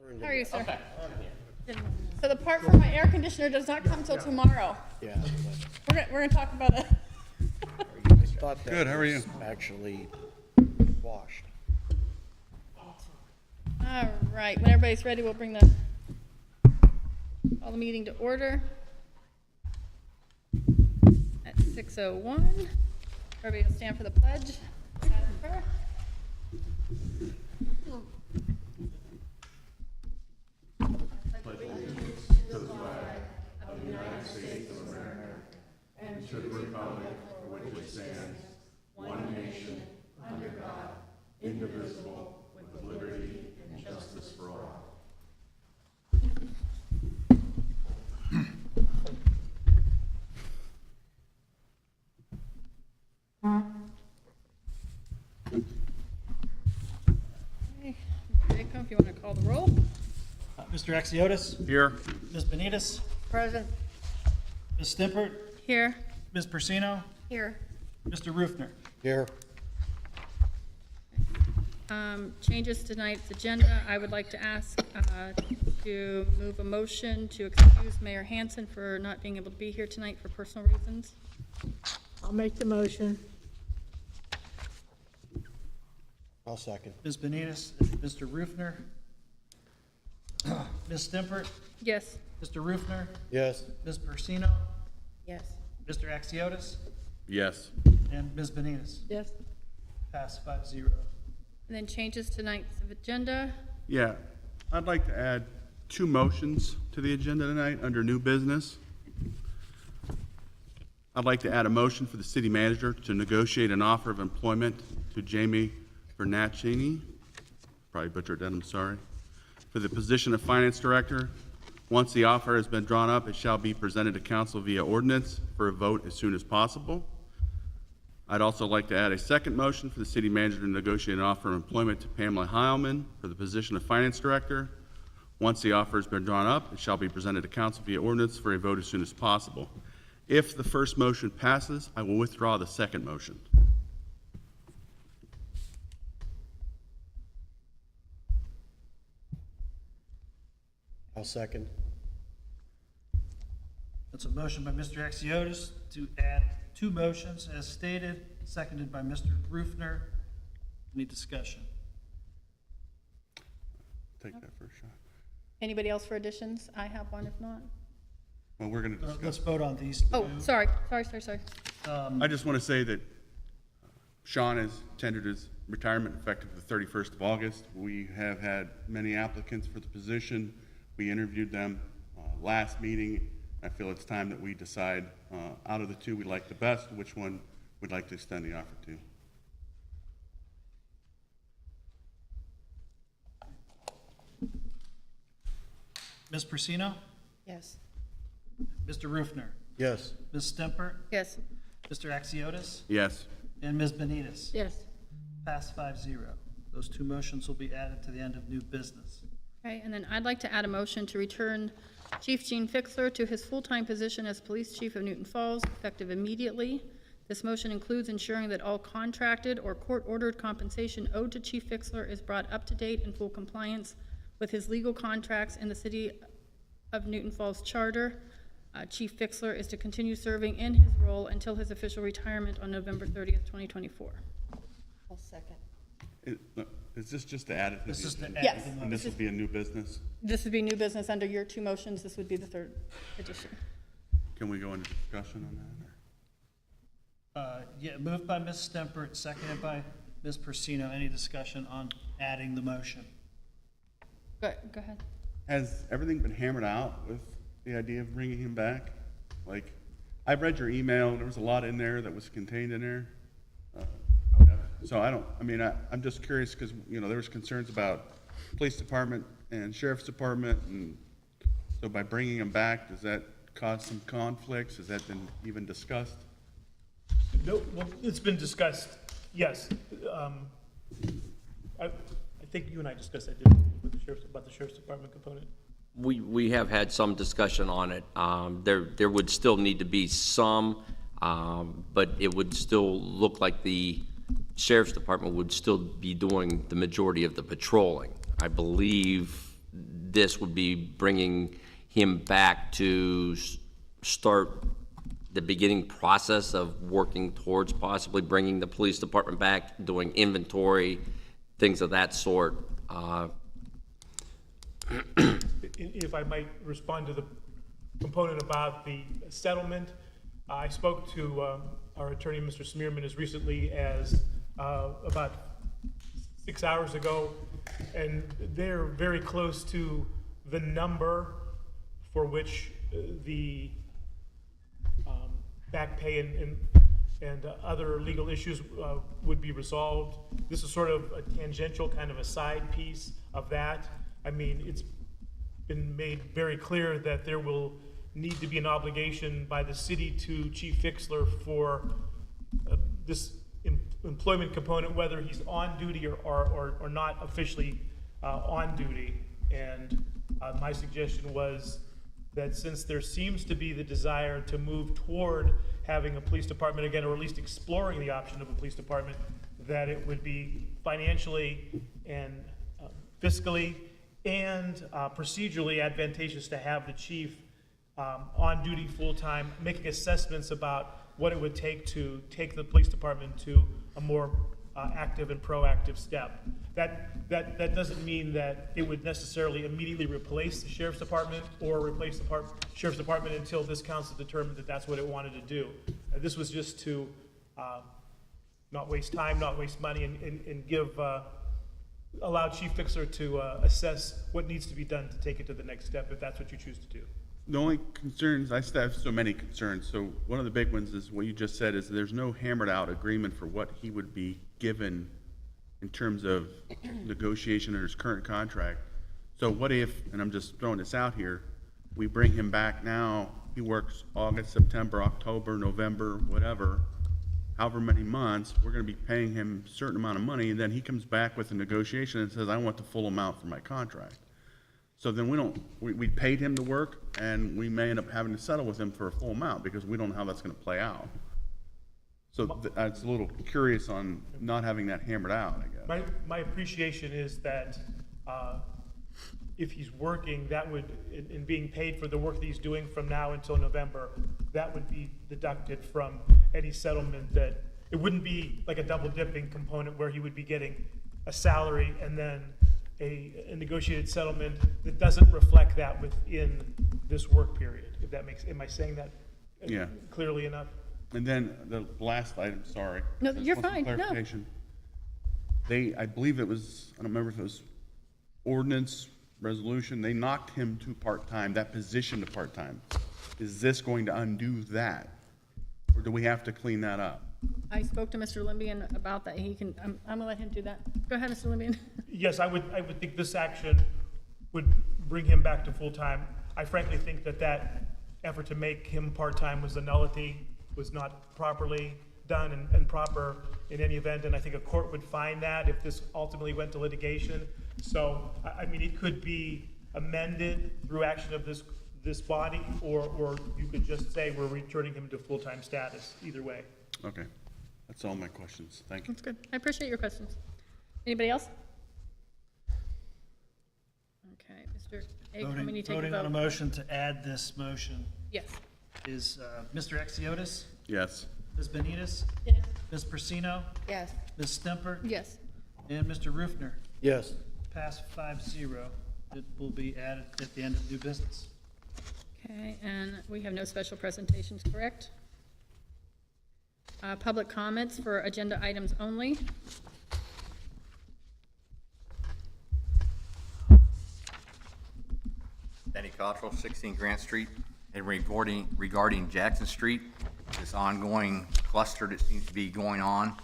How are you, sir? Okay. So the part for my air conditioner does not come till tomorrow. Yeah. We're gonna talk about it. I thought that Good, how are you? was actually washed. All right, when everybody's ready, we'll call the meeting to order at 6:01. Everybody will stand for the pledge. Madam Clerk. Okay, Jacob, if you want to call the roll. Mr. Axiotis, Here. Ms. Benitez, Present. Ms. Stimpert, Here. Ms. Persino, Here. Mr. Rufner. Here, Changes to tonight's agenda. I would like to ask to move a motion to excuse Mayor Hanson for not being able to be here tonight for personal reasons. I'll make the motion. I'll second. Ms. Benitez, Mr. Rufner, Ms. Stimpert, Yes. Mr. Rufner, Yes, Ms. Persino, Yes. Mr. Axiotis, Yes. and Ms. Benitez. Yes. Pass 5-0. And then changes to tonight's agenda. Yeah, I'd like to add 2 motions to the agenda tonight under new business. I'd like to add a motion for the city manager to negotiate an offer of employment to Jamie Bernacchini, probably butchered that, I'm sorry, for the position of finance director. Once the offer has been drawn up, it shall be presented to council via ordinance for a vote as soon as possible. I'd also like to add a second motion for the city manager to negotiate an offer of employment to Pamela Heilman for the position of finance director. Once the offer has been drawn up, it shall be presented to council via ordinance for a vote as soon as possible. If the first motion passes, I will withdraw the second motion. I'll second. That's a motion by Mr. Axiotis to add 2 motions as stated, seconded by Mr. Rufner. Any discussion? Take that first shot. Anybody else for additions? I have one if not. Well, we're going to Let's discuss. vote on these 2. Oh, sorry. I just want to say that Sean has tendered his retirement effective the 31st of August. We have had many applicants for the position. We interviewed them last meeting. I feel it's time that we decide out of the 2 we like the best, which one we'd like to extend the offer to. Ms. Persino, Yes. Mr. Rufner, Yes, Ms. Stimpert, Yes. Mr. Axiotis, Yes. and Ms. Benitez. Yes. Pass 5-0. Those 2 motions will be added to the end of new business. Okay, and then I'd like to add a motion to return Chief Gene Fixler to his full-time position as Police Chief of Newton Falls, effective immediately. This motion includes ensuring that all contracted or court-ordered compensation owed to Chief Fixler is brought up to date in full compliance with his legal contracts in the City of Newton Falls Charter. Chief Fixler is to continue serving in his role until his official retirement on November 30th, 2024. I'll second. Is this just to add it to This the is to agenda? add Yes. the And motion. this will be a new business? This would be new business under your 2 motions. This would be the 3rd addition. Can we go into discussion on that? Or? Yeah, moved by Ms. Stimpert, seconded by Ms. Persino. Any discussion on adding the motion? Go ahead. Has everything been hammered out with the idea of bringing him back? Like, I read your email, there was a lot in there that was contained in there. So I'm just curious, because, there was concerns about police department and sheriff's department, and so by bringing him back, does that cause some conflicts? Has that been even discussed? No, well, it's been discussed, yes. I think you and I discussed that, didn't we, with the sheriff's, about the sheriff's department component? We have had some discussion on it. There would still need to be some, but it would still look like the sheriff's department would still be doing the majority of the patrolling. I believe this would be bringing him back to start the beginning process of working towards possibly bringing the police department back, doing inventory, things of that sort. If I might respond to the component about the settlement, I spoke to our attorney, Mr. Smearman, as recently as about 6 hours ago, and they're very close to the number for which the back pay and other legal issues would be resolved. This is sort of a tangential, kind of a side piece of that. I mean, it's been made very clear that there will need to be an obligation by the city to Chief Fixler for this employment component, whether he's on duty or not officially on duty. And my suggestion was that since there seems to be the desire to move toward having a police department again, or at least exploring the option of a police department, that it would be financially and fiscally and procedurally advantageous to have the chief on duty full-time, making assessments about what it would take to take the police department to a more active and proactive step. That doesn't mean that it would necessarily immediately replace the sheriff's department or replace the sheriff's department until this council determined that that's what it wanted to do. This was just to not waste time, not waste money, and give allow Chief Fixler to assess what needs to be done to take it to the next step, if that's what you choose to do. The only concerns, I still have so many concerns, so one of the big ones is what you just said, is there's no hammered out agreement for what he would be given in terms of negotiation under his current contract. So what if, and I'm just throwing this out here, we bring him back now, he works August, September, October, November, whatever, however many months, we're gonna be paying him a certain amount of money, and then he comes back with a negotiation and says, I want the full amount for my contract. So then we paid him to work, and we may end up having to settle with him for a full amount, because we don't know how that's gonna play out. So I was a little curious on not having that hammered out, I guess. My appreciation is that if he's working, that would, in being paid for the work that he's doing from now until November, that would be deducted from any settlement. That it wouldn't be like a double dipping component where he would be getting a salary and then a negotiated settlement that doesn't reflect that within this work period, if that makes, am I saying that Yeah. clearly enough? And then the last item, sorry. No, Just you're want some fine. No. clarification. I believe it was, I don't remember if it was ordinance, resolution, they knocked him to part-time, that position to part-time. Is this going to undo that? Or do we have to clean that up? I spoke to Mr. Limbian about that. He can, I'm gonna let him do that. Go ahead, Mr. Limbian. Yes, I would think this action would bring him back to full-time. I frankly think that effort to make him part-time was a nullity, was not properly done and proper in any event, and I think a court would find that if this ultimately went to litigation. So, I mean, it could be amended through action of this body, or you could just say we're returning him to full-time status, either way. Okay, that's all my questions, thank you. That's good. I appreciate your questions. Anybody else? Okay, Mr. Abraham, we need to take a Voting on a vote. motion to add this motion Yes. is Mr. Exiotis, Yes, Ms. Benitez, Yes. Ms. Persino, Yes. Ms. Stemper, Yes. and Mr. Rufner. Yes. Pass 5-0. It will be added at the end of new business. Okay, and we have no special presentations, correct? Public comments for agenda items only. Danny Cottrell, 16 Grant Street, and regarding Jackson Street, this ongoing cluster that seems to be going on.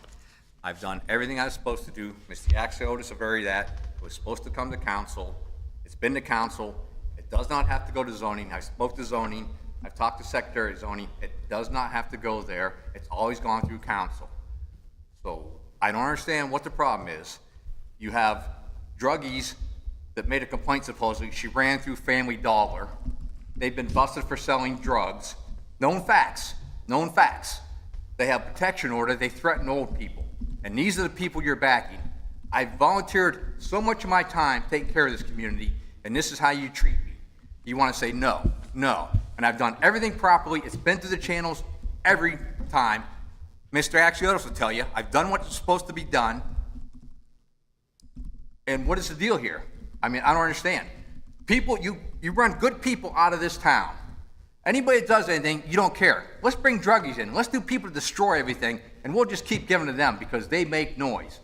I've done everything I was supposed to do. Mr. Axiotis averred that. It was supposed to come to council. It's been to council. It does not have to go to zoning. I spoke to zoning. I've talked to Secretary of Zoning. It does not have to go there. It's always gone through council. So I don't understand what the problem is. You have druggies that made a complaint supposedly. She ran through Family Dollar. They've been busted for selling drugs. Known facts. Known facts. They have protection order. They threaten old people. And these are the people you're backing. I volunteered so much of my time taking care of this community, and this is how you treat me. You want to say no, no. And I've done everything properly. It's been through the channels every time. Mr. Axiotis will tell you, I've done what's supposed to be done. And what is the deal here? I mean, I don't understand. People, you run good people out of this town. Anybody that does anything, you don't care. Let's bring druggies in. Let's do people to destroy everything, and we'll just keep giving to them because they make noise.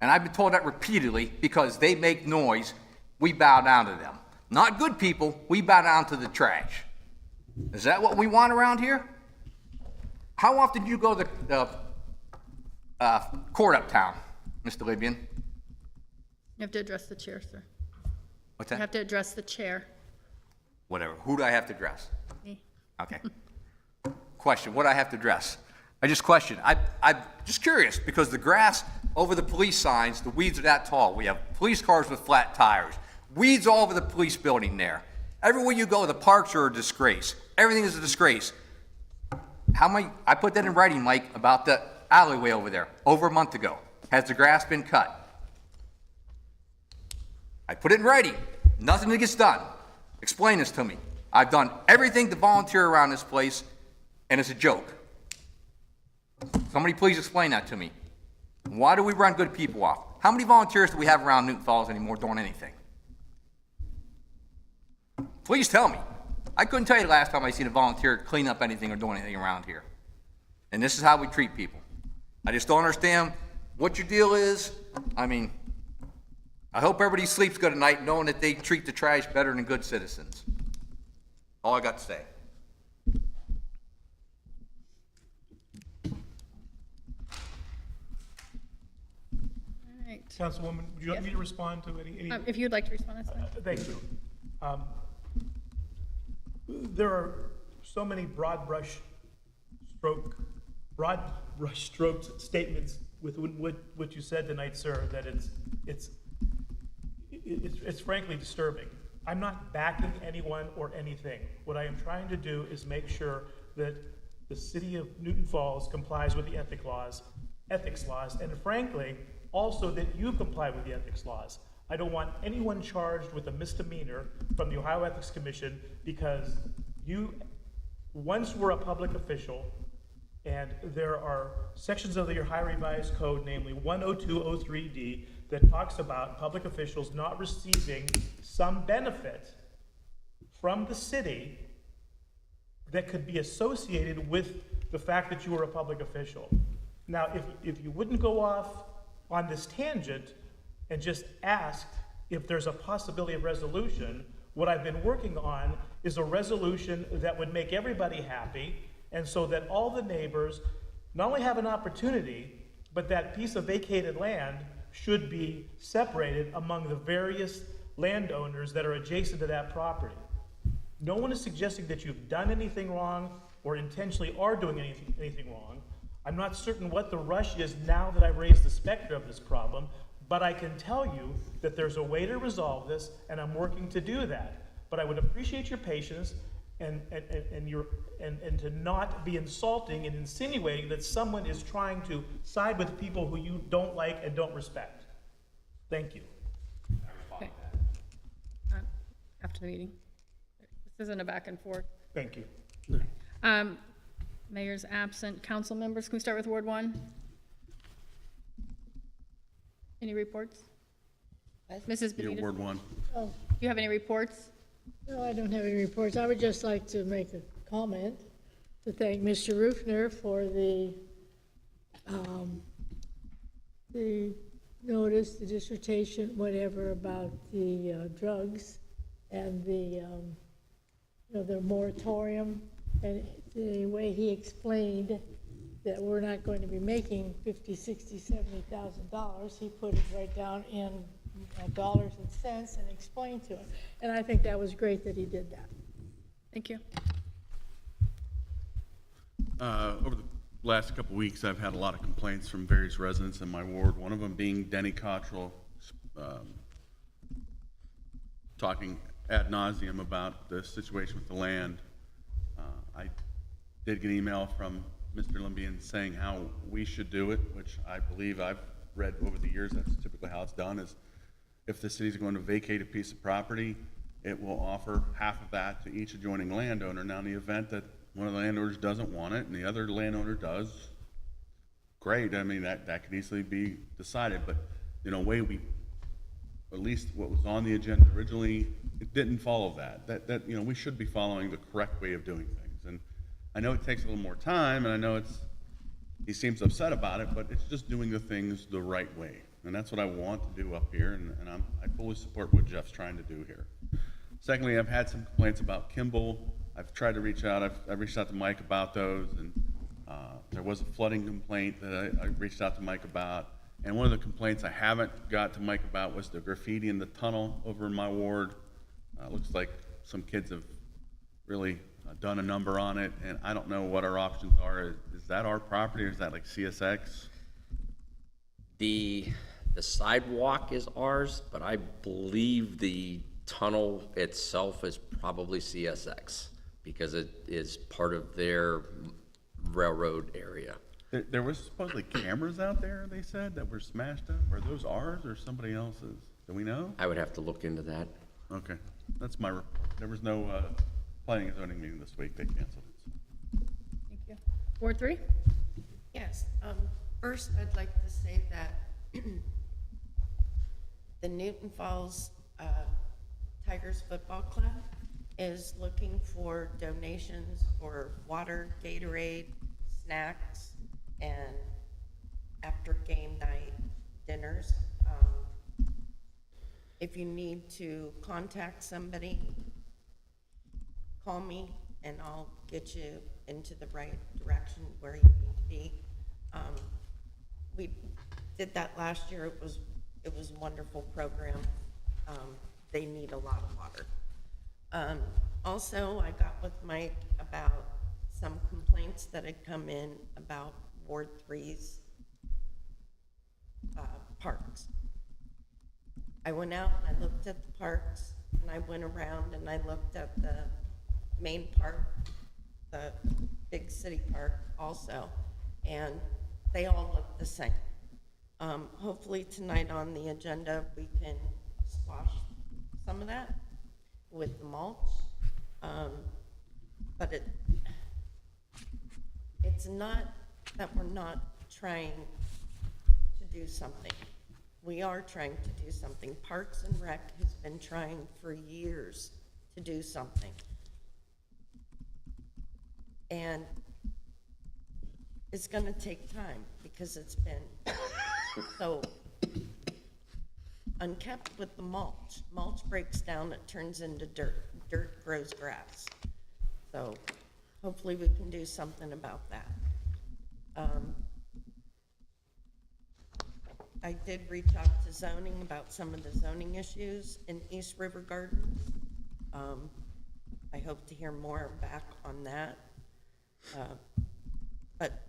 And I've been told that repeatedly, because they make noise, we bow down to them. Not good people, we bow down to the trash. Is that what we want around here? How often do you go to the court uptown, Mr. Libyan? You have to address the chair, sir. What's You that? have to address the chair. Whatever. Who do I have to address? Me. Okay. Question, what do I have to address? I just question. I'm just curious, because the grass over the police signs, the weeds are that tall. We have police cars with flat tires. Weeds all over the police building there. Everywhere you go, the parks are a disgrace. Everything is a disgrace. I put that in writing, Mike, about the alleyway over there, over a month ago. Has the grass been cut? I put it in writing. Nothing gets done. Explain this to me. I've done everything to volunteer around this place, and it's a joke. Somebody please explain that to me. Why do we run good people off? How many volunteers do we have around Newton Falls anymore doing anything? Please tell me. I couldn't tell you the last time I seen a volunteer clean up anything or do anything around here. And this is how we treat people. I just don't understand what your deal is. I mean, I hope everybody sleeps good at night knowing that they treat the trash better than good citizens. All I got to say. All right. Councilwoman, would you like me to respond to any? If you'd like to respond, that's fine. Thank you. There are so many broad brush strokes statements with what you said tonight, sir, that it's frankly disturbing. I'm not backing anyone or anything. What I am trying to do is make sure that the city of Newton Falls complies with the ethics laws, and frankly, also that you comply with the ethics laws. I don't want anyone charged with a misdemeanor from the Ohio Ethics Commission because you once were a public official, and there are sections of your Ohio Revised Code, namely 10203D, that talks about public officials not receiving some benefit from the city that could be associated with the fact that you were a public official. Now, if you wouldn't go off on this tangent and just asked if there's a possibility of resolution, what I've been working on is a resolution that would make everybody happy, and so that all the neighbors not only have an opportunity, but that piece of vacated land should be separated among the various landowners that are adjacent to that property. No one is suggesting that you've done anything wrong or intentionally are doing anything wrong. I'm not certain what the rush is now that I've raised the specter of this problem, but I can tell you that there's a way to resolve this, and I'm working to do that. But I would appreciate your patience and to not be insulting and insinuating that someone is trying to side with people who you don't like and don't respect. Thank you. Okay. After the meeting. This isn't a back and forth. Thank you. Mayor's absent. Council members, can we start with Ward 1? Any reports? Mrs. Your Benitez, Ward 1. Oh, do you have any reports? no, I don't have any reports. I would just like to make a comment to thank Mr. Rufner for the notice, the dissertation, whatever, about the drugs and the moratorium, and the way he explained that we're not going to be making $50,000, $60,000, $70,000. He put it right down in dollars and cents and explained to him. And I think that was great that he did that. Thank you. Over the last couple weeks, I've had a lot of complaints from various residents in my ward, one of them being Denny Cottrell, talking ad nauseum about the situation with the land. I did get an email from Mr. Limbian saying how we should do it, which I believe I've read over the years, that's typically how it's done, is if the city's going to vacate a piece of property, it will offer half of that to each adjoining landowner. Now, in the event that one of the landowners doesn't want it and the other landowner does, great, I mean, that could easily be decided, but, you know, at least what was on the agenda originally, it didn't follow that, you know, we should be following the correct way of doing things. And I know it takes a little more time, and I know he seems upset about it, but it's just doing the things the right way. And that's what I want to do up here, and I fully support what Jeff's trying to do here. Secondly, I've had some complaints about Kimball. I've tried to reach out, I've reached out to Mike about those, and there was a flooding complaint that I reached out to Mike about. And one of the complaints I haven't got to Mike about was the graffiti in the tunnel over in my ward. Looks like some kids have really done a number on it, and I don't know what our options are. Is that our property, or is that like CSX? The sidewalk is ours, but I believe the tunnel itself is probably CSX because it is part of their railroad area. There was supposedly cameras out there, they said, that were smashed up. Are those ours or somebody else's? Do we know? I would have to look into that. Okay, that's my report. There was no planning and zoning meeting this week. They canceled it. Thank you. Ward 3? Yes, first I'd like to say that the Newton Falls Tigers Football Club is looking for donations for water, Gatorade, snacks, and after game night dinners. If you need to contact somebody, call me and I'll get you into the right direction where you need to be. We did that last year. It was a wonderful program. They need a lot of water. Also, I got with Mike about some complaints that had come in about Ward 3's parks. I went out and I looked at the parks, and I went around and I looked at the main park, the big city park also, and they all look the same. Hopefully tonight on the agenda, we can squash some of that with the mulch. But it's not that we're not trying to do something. We are trying to do something. Parks and Rec has been trying for years to do something. And it's gonna take time because it's been so unkept with the mulch. Mulch breaks down, it turns into dirt. Dirt grows grass. So hopefully we can do something about that. I did reach out to zoning about some of the zoning issues in East River Gardens. I hope to hear more back on that. But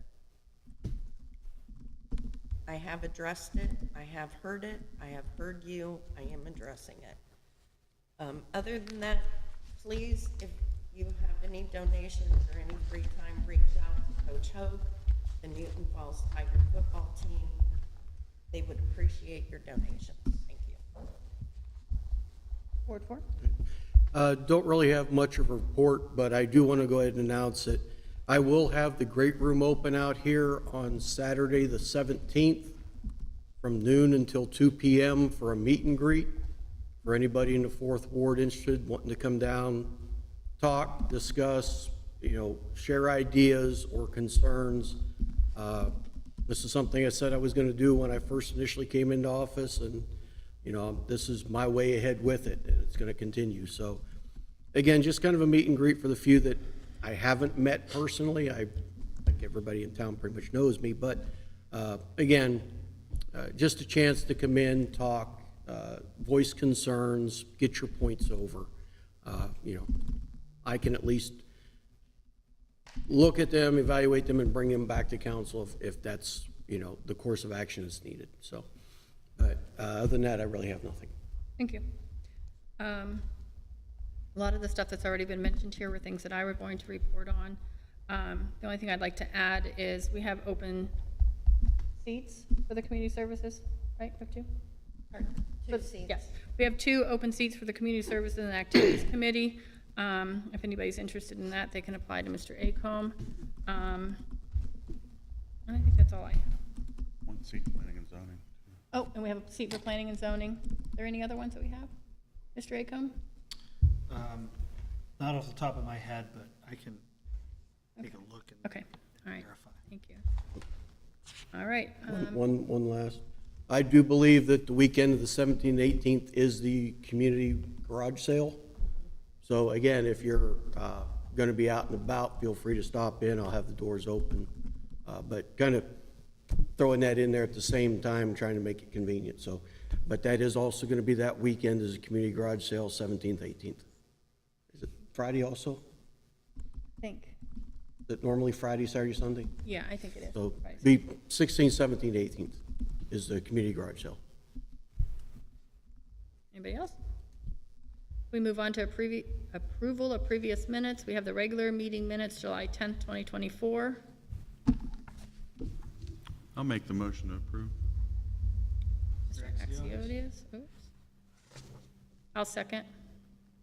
I have addressed it, I have heard it, I have heard you, I am addressing it. Other than that, please, if you have any donations or any free time, reach out to Coach Hogue, the Newton Falls Tiger football team. They would appreciate your donations. Thank you. Ward 4? Don't really have much of a report, but I do want to go ahead and announce that I will have the great room open out here on Saturday, the 17th, from noon until 2 p.m. for a meet and greet. For anybody in the 4th Ward interested, wanting to come down, talk, discuss, share ideas or concerns. This is something I said I was going to do when I first initially came into office, and this is my way ahead with it, and it's going to continue. So again, just kind of a meet and greet for the few that I haven't met personally. I think everybody in town pretty much knows me, but again, just a chance to come in, talk, voice concerns, get your points over. I can at least look at them, evaluate them, and bring them back to council if that's, the course of action is needed. So, but other than that, I really have nothing. Thank you. A lot of the stuff that's already been mentioned here were things that I were going to report on. The only thing I'd like to add is we have open seats for the community services, right? We have two? Or seats. Yes, we have 2 open seats for the Community Services and Activities Committee. If anybody's interested in that, they can apply to Mr. Acomb. And I think that's all I have. One seat, planning and zoning. Oh, and we have a seat for Planning and Zoning. Are there any other ones that we have? Mr. Acomb? Not off the top of my head, but I can take a look and Okay, all right, verify. thank you. All right, One last. I do believe that the weekend of the 17th, 18th is the community garage sale. So again, if you're going to be out and about, feel free to stop in. I'll have the doors open. But kind of throwing that in there at the same time, trying to make it convenient. So, but that is also going to be that weekend is a community garage sale, 17th, 18th. Is it Friday also? I think, Is it normally Friday, Saturday, Sunday? yeah, I think it is. So Right. be 16th, 17th, 18th is the community garage sale. Anybody else? We move on to approval of previous minutes. We have the regular meeting minutes, July 10th, 2024. I'll make the motion to approve. Mr. Axiotis, oops. I'll second.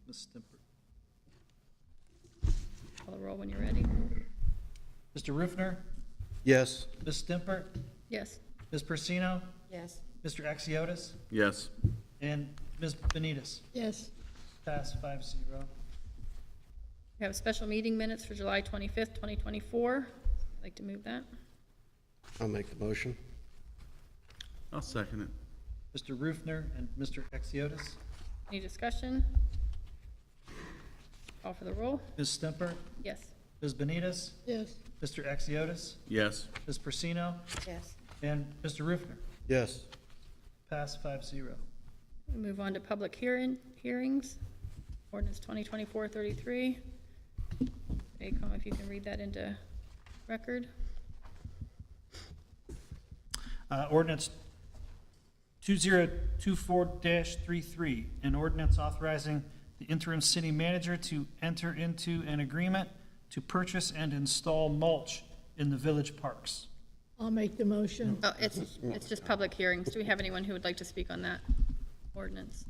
Ms. Stimper. Call the roll when you're ready. Mr. Rufner, Yes. Ms. Stimper, Yes. Ms. Persino, Yes, Mr. Axiotis, Yes. and Ms. Benitez. Yes, Pass 5-0. We have special meeting minutes for July 25th, 2024. I'd like to move that. I'll make the motion. I'll second it. Mr. Rufner and Mr. Axiotis, Any discussion? Call for the roll. Ms. Stimper, Yes. Ms. Benitez, yes, Mr. Axiotis, Yes. Ms. Persino, yes, and Mr. Rufner. Yes. Pass 5-0. We move on to public hearings. Ordinance 2024-33. Acom, if you can read that into record. Ordinance 2024-33, an ordinance authorizing the interim city manager to enter into an agreement to purchase and install mulch in the village parks. I'll make the motion. Oh, it's just public hearings. Do we have anyone who would like to speak on that ordinance?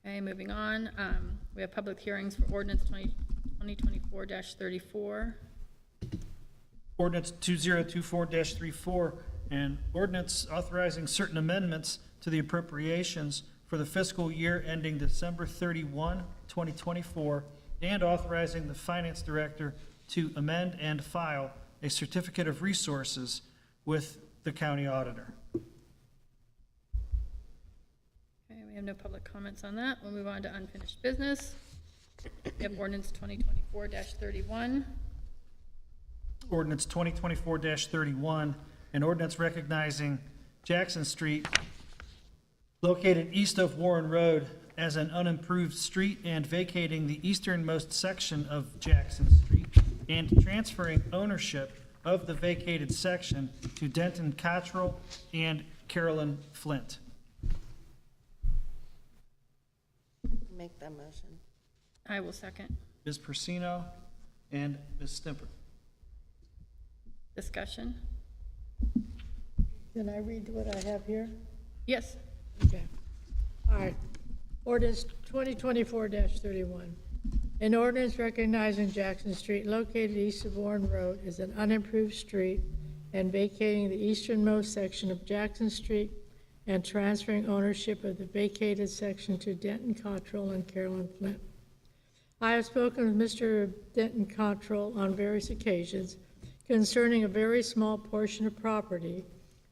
Okay, moving on. We have public hearings for ordinance 2024-34. Ordinance 2024-34, an ordinance authorizing certain amendments to the appropriations for the fiscal year ending December 31, 2024, and authorizing the finance director to amend and file a certificate of resources with the county auditor. Okay, we have no public comments on that. We'll move on to unfinished business. We have ordinance 2024-31. Ordinance 2024-31, an ordinance recognizing Jackson Street located east of Warren Road as an unimproved street and vacating the easternmost section of Jackson Street and transferring ownership of the vacated section to Denton Cottrell and Carolyn Flint. make that motion. I will second. Ms. Persino and Ms. Stimper. Discussion? Can I read what I have here? Yes. Okay. All right. Ordinance 2024-31. An ordinance recognizing Jackson Street located east of Warren Road as an unimproved street and vacating the easternmost section of Jackson Street and transferring ownership of the vacated section to Denton Cottrell and Carolyn Flint. I have spoken with Mr. Denton Cottrell on various occasions concerning a very small portion of property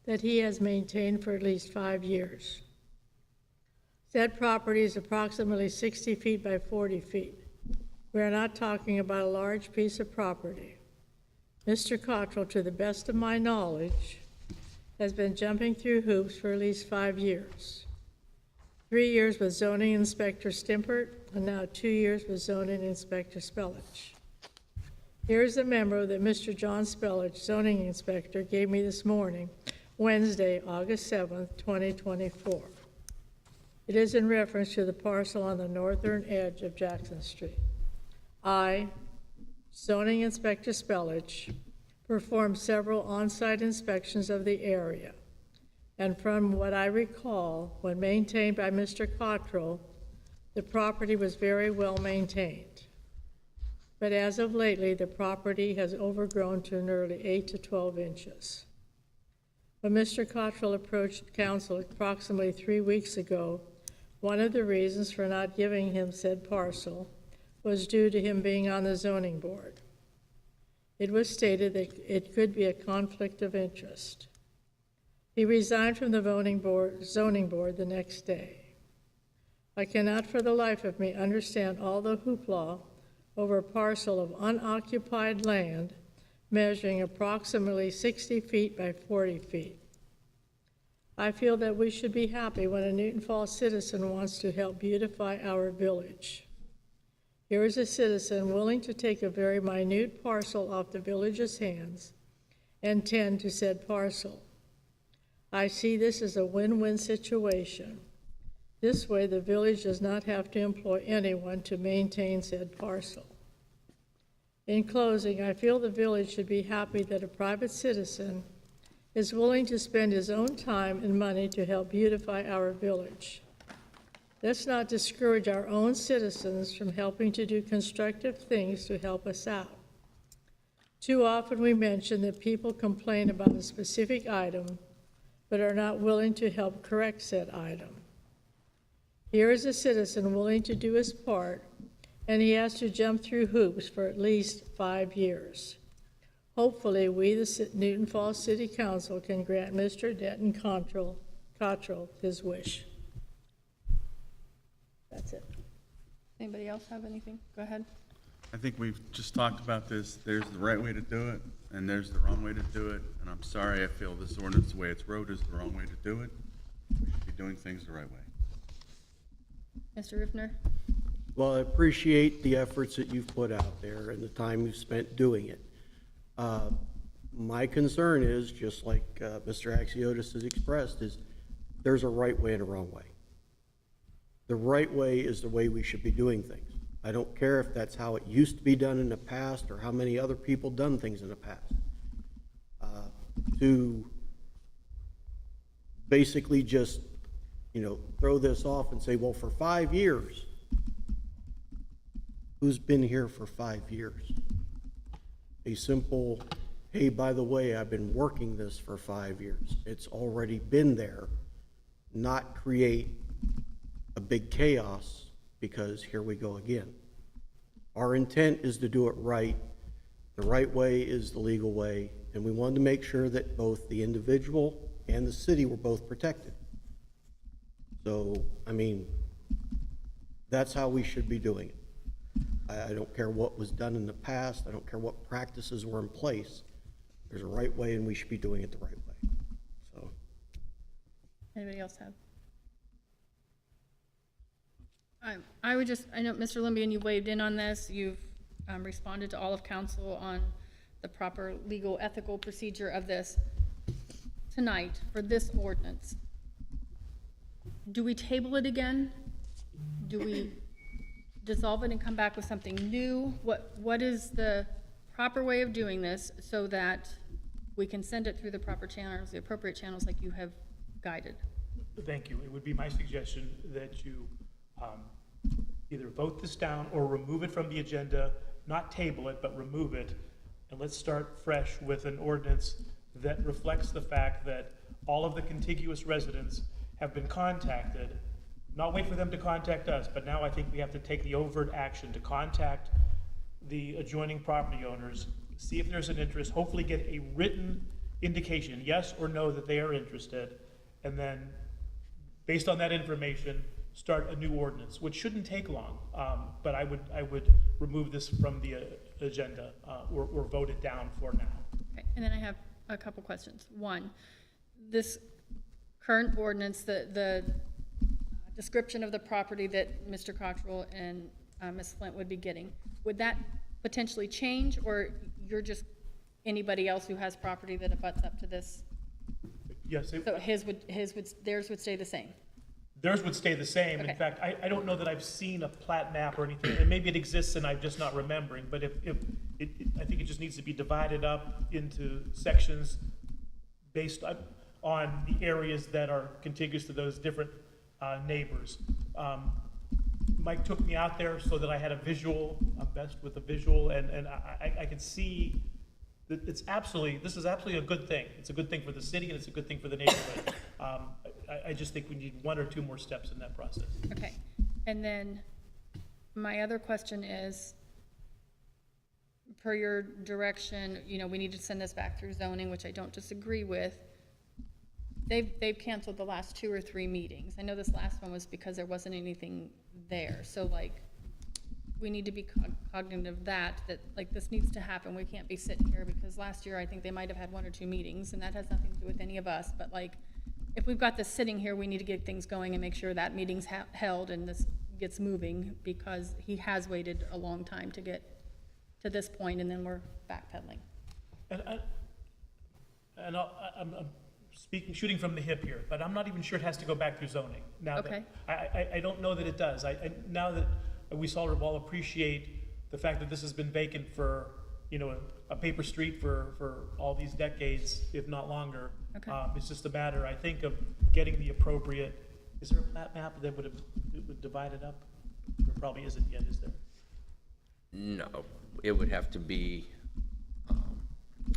that he has maintained for at least 5 years. Said property is approximately 60 feet by 40 feet. We are not talking about a large piece of property. Mr. Cottrell, to the best of my knowledge, has been jumping through hoops for at least 5 years. 3 years with zoning inspector Stimpert, and now 2 years with zoning inspector Spellich. Here's the memo that Mr. John Spellich, zoning inspector, gave me this morning, Wednesday, August 7th, 2024. It is in reference to the parcel on the northern edge of Jackson Street. I, zoning inspector Spellich, performed several on-site inspections of the area. and from what I recall, when maintained by Mr. Cottrell, the property was very well maintained. But as of lately, the property has overgrown to nearly 8 to 12 inches. When Mr. Cottrell approached council approximately 3 weeks ago, one of the reasons for not giving him said parcel was due to him being on the zoning board. It was stated that it could be a conflict of interest. He resigned from the zoning board the next day. I cannot for the life of me understand all the hoopla over a parcel of unoccupied land measuring approximately 60 feet by 40 feet. I feel that we should be happy when a Newton Falls citizen wants to help beautify our village. Here is a citizen willing to take a very minute parcel off the village's hands and tend to said parcel. I see this as a win-win situation. This way, the village does not have to employ anyone to maintain said parcel. In closing, I feel the village should be happy that a private citizen is willing to spend his own time and money to help beautify our village. Let's not discourage our own citizens from helping to do constructive things to help us out. Too often we mention that people complain about a specific item, but are not willing to help correct said item. Here is a citizen willing to do his part, and he has to jump through hoops for at least 5 years. Hopefully, we, the Newton Falls City Council, can grant Mr. Denton Cottrell his wish. That's it. Anybody else have anything? Go ahead. I think we've just talked about this. There's the right way to do it, and there's the wrong way to do it. And I'm sorry, I feel this ordinance, the way it's wrote, is the wrong way to do it. We should be doing things the right way. Mr. Riffner? Well, I appreciate the efforts that you've put out there and the time you've spent doing it. My concern is, just like Mr. Axiotis has expressed, is there's a right way and a wrong way. The right way is the way we should be doing things. I don't care if that's how it used to be done in the past or how many other people done things in the past. To basically just, throw this off and say, well, for 5 years, who's been here for 5 years? A simple, hey, by the way, I've been working this for 5 years. It's already been there, not create a big chaos because here we go again. Our intent is to do it right. The right way is the legal way, and we wanted to make sure that both the individual and the city were both protected. So, that's how we should be doing it. I don't care what was done in the past. I don't care what practices were in place. There's a right way, and we should be doing it the right way. So, Anybody else have? I know, Mr. Limbian, you weighed in on this. You've responded to all of council on the proper legal, ethical procedure of this. Tonight, for this ordinance, do we table it again? Do we dissolve it and come back with something new? What is the proper way of doing this so that we can send it through the proper channels, the appropriate channels like you have guided? Thank you. It would be my suggestion that you either vote this down or remove it from the agenda, not table it, but remove it, and let's start fresh with an ordinance that reflects the fact that all of the contiguous residents have been contacted, not wait for them to contact us, but now I think we have to take the overt action to contact the adjoining property owners, see if there's an interest, hopefully get a written indication, yes or no, that they are interested, and then, based on that information, start a new ordinance, which shouldn't take long, but I would remove this from the agenda or vote it down for now. Okay, and then I have a couple questions. One, this current ordinance, the description of the property that Mr. Cottrell and Ms. Flint would be getting, would that potentially change, or you're just anybody else who has property that abuts up to this? Yes, So theirs would stay the same? theirs would stay the same. Okay. In fact, I don't know that I've seen a plat map or anything, and maybe it exists and I'm just not remembering, but I think it just needs to be divided up into sections based on, on the areas that are contiguous to those different neighbors. Mike took me out there so that I had a visual. I'm best with a visual, and I could see that this is absolutely a good thing. It's a good thing for the city, and it's a good thing for the neighborhood. I just think we need 1 or 2 more steps in that process. Okay, and then my other question is, per your direction, you know, we need to send this back through zoning, which I don't disagree with. They've canceled the last 2 or 3 meetings. I know this last one was because there wasn't anything there, so like, we need to be cognizant of that, like, this needs to happen. We can't be sitting here, because last year, I think they might have had 1 or 2 meetings, and that has nothing to do with any of us, but like, if we've got this sitting here, we need to get things going and make sure that meeting's held and this gets moving, because he has waited a long time to get to this point, and then we're backpedaling. And I'm shooting from the hip here, but I'm not even sure it has to go back through zoning. Now that- Okay. I don't know that it does. Now that we sort of all appreciate the fact that this has been vacant for, you know, a paper street for all these decades, if not longer. Okay. It's just a matter, I think, of getting the appropriate, is there a plat map that would divide it up? There probably isn't yet, is there? No, it would have to be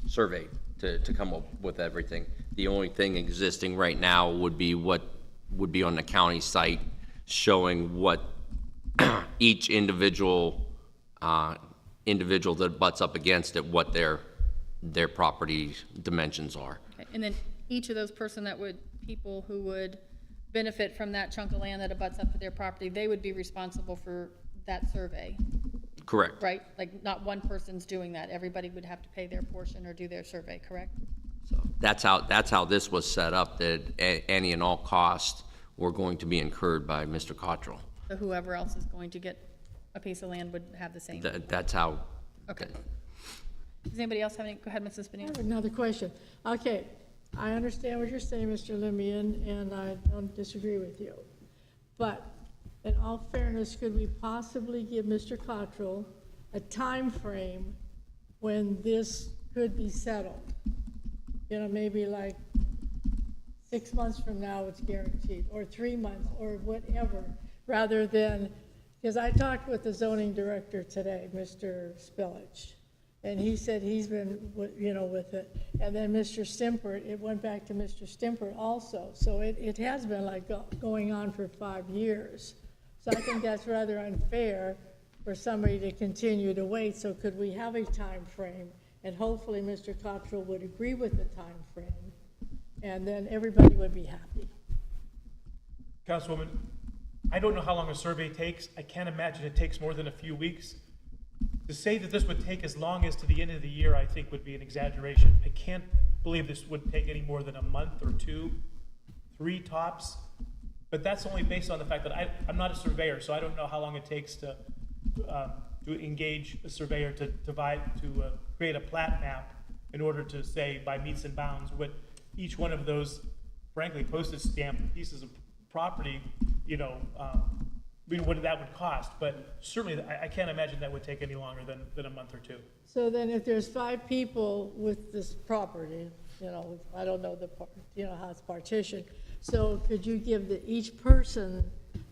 surveyed to come up with everything. The only thing existing right now would be what would be on the county site, showing what each individual that butts up against it, what their property dimensions are. Okay, and then each of those people who would benefit from that chunk of land that abuts up to their property, they would be responsible for that survey, Correct. right? Like, not one person's doing that. Everybody would have to pay their portion or do their survey, correct? So that's how this was set up, that any and all costs were going to be incurred by Mr. Cottrell. So whoever else is going to get a piece of land would have the same. That's how. Okay. Does anybody else have any? Go ahead, Mrs. I Bonilla. have another question. Okay, I understand what you're saying, Mr. Lemian, and I don't disagree with you. But in all fairness, could we possibly give Mr. Cottrell a time frame when this could be settled? You know, maybe like 6 months from now it's guaranteed, or 3 months, or whatever, rather than, because I talked with the zoning director today, Mr. Spillage, and he said he's been, you know, with it. And then Mr. Stimpert, it went back to Mr. Stimpert also. So it has been like going on for 5 years. So I think that's rather unfair for somebody to continue to wait. So could we have a time frame? And hopefully Mr. Cottrell would agree with the time frame, and then everybody would be happy. Councilwoman, I don't know how long a survey takes. I can't imagine it takes more than a few weeks. To say that this would take as long as to the end of the year, I think would be an exaggeration. I can't believe this would take any more than a month or 2, 3 tops. But that's only based on the fact that I'm not a surveyor, so I don't know how long it takes to engage a surveyor to create a plat map in order to say by meets and bounds what each one of those, frankly, postage stamp pieces of property, you know, what that would cost. But certainly, I can't imagine that would take any longer than a month or 2. So then if there's 5 people with this property, you know, I don't know how it's partitioned. So could you give each person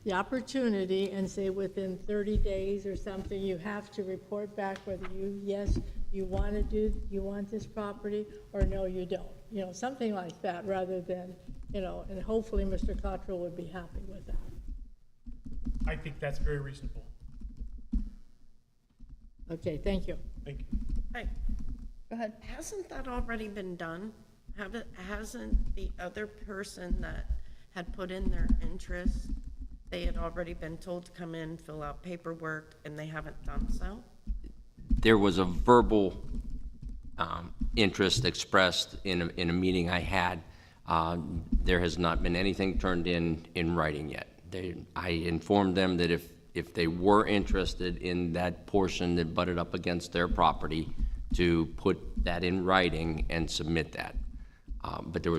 the opportunity and say within 30 days or something, you have to report back whether you want this property, or no, you don't? You know, something like that, rather than, you know, and hopefully Mr. Cottrell would be happy with that. I think that's very reasonable. Okay, thank you. Thank you. Hey, Go ahead. hasn't that already been done? Hasn't the other person that had put in their interest, they had already been told to come in, fill out paperwork, and they haven't done so? There was a verbal interest expressed in a meeting I had. There has not been anything turned in writing yet. I informed them that if they were interested in that portion that butted up against their property, to put that in writing and submit that. But there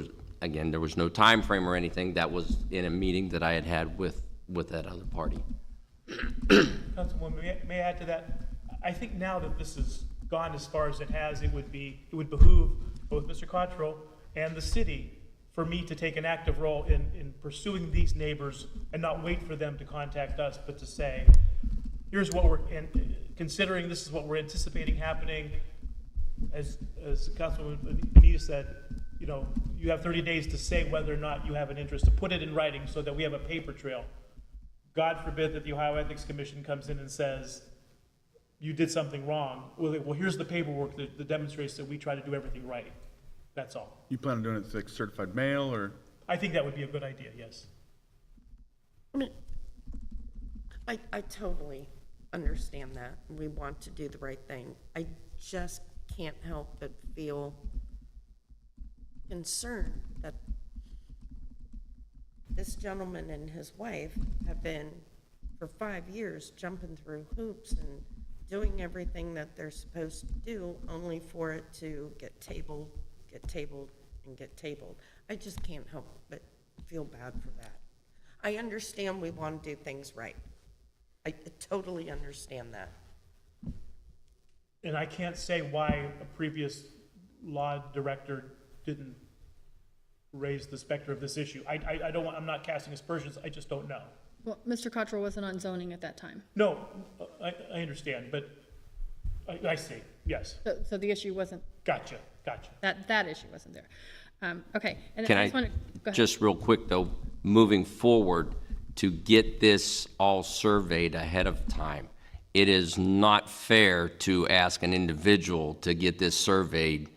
was no time frame or anything. That was in a meeting that I had with that other party. Councilwoman, may I add to that? I think now that this has gone as far as it has, it would behoove both Mr. Cottrell and the city for me to take an active role in pursuing these neighbors and not wait for them to contact us, but to say, here's what we're, considering this is what we're anticipating happening. As Councilwoman Benita said, you know, you have 30 days to say whether or not you have an interest, to put it in writing so that we have a paper trail. God forbid that the Ohio Ethics Commission comes in and says, you did something wrong. Well, here's the paperwork that demonstrates that we try to do everything right. That's all. You plan on doing it like certified mail, or? I think that would be a good idea, yes. I mean, I totally understand that. We want to do the right thing. I just can't help but feel concerned that this gentleman and his wife have been, for 5 years, jumping through hoops and doing everything that they're supposed to do, only for it to get tabled, and get tabled. I just can't help but feel bad for that. I understand we want to do things right. I totally understand that. And I can't say why a previous law director didn't raise the specter of this issue. I don't want, I'm not casting aspersions, I just don't know. Well, Mr. Cottrell wasn't on zoning at that time, No, I understand, but I see, yes. so the issue wasn't, Gotcha. that issue wasn't there. Okay, and Can I I, just want to, go ahead. just real quick though, moving forward, to get this all surveyed ahead of time, it is not fair to ask an individual to get this surveyed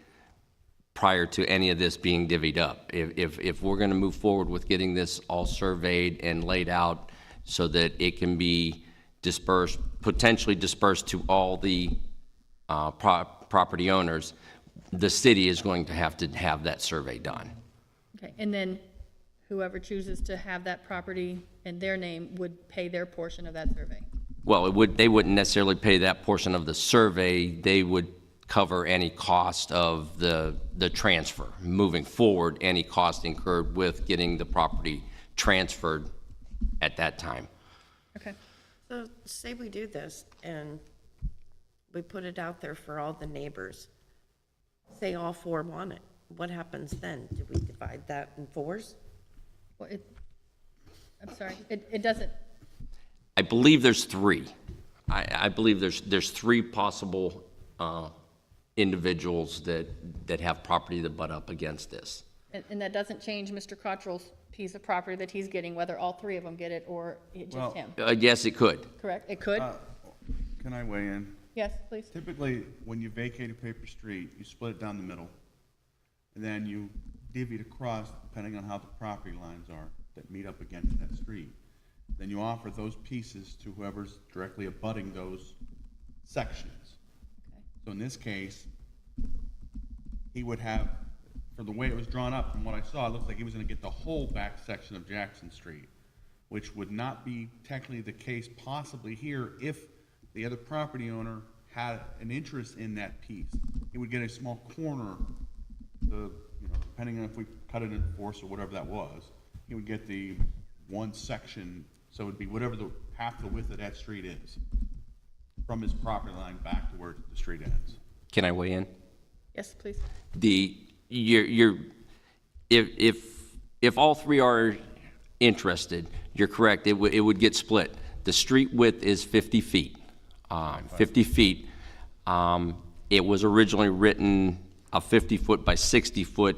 prior to any of this being divvied up. If we're gonna move forward with getting this all surveyed and laid out so that it can be dispersed, potentially dispersed to all the property owners, the city is going to have that survey done. Okay, and then whoever chooses to have that property in their name would pay their portion of that survey. Well, they wouldn't necessarily pay that portion of the survey. They would cover any cost of the transfer. Moving forward, any cost incurred with getting the property transferred at that time. Okay, So say we do this and we put it out there for all the neighbors. Say all 4 want it. What happens then? Do we divide that in 4s? well, I'm sorry, it doesn't, I believe there's 3. I believe there's 3 possible individuals that have property that butt up against this. and that doesn't change Mr. Cottrell's piece of property that he's getting, whether all 3 of them get it or just him, Yes, it could. correct? It could? Can I weigh in? Yes, please. Typically, when you vacate a paper street, you split it down the middle, and then you divvy it across depending on how the property lines are that meet up against that street. Then you offer those pieces to whoever's directly abutting those sections. So in this case, he would have, from the way it was drawn up, from what I saw, it looks like he was gonna get the whole back section of Jackson Street, which would not be technically the case possibly here if the other property owner had an interest in that piece. He would get a small corner, depending on if we cut it in 4 or whatever that was, he would get the one section, so it would be whatever the half the width of that street is, from his property line back to where the street ends. Can I weigh in? Yes, please. If all 3 are interested, you're correct, it would get split. The street width is 50 feet. 50 feet. It was originally written a 50-foot by 60-foot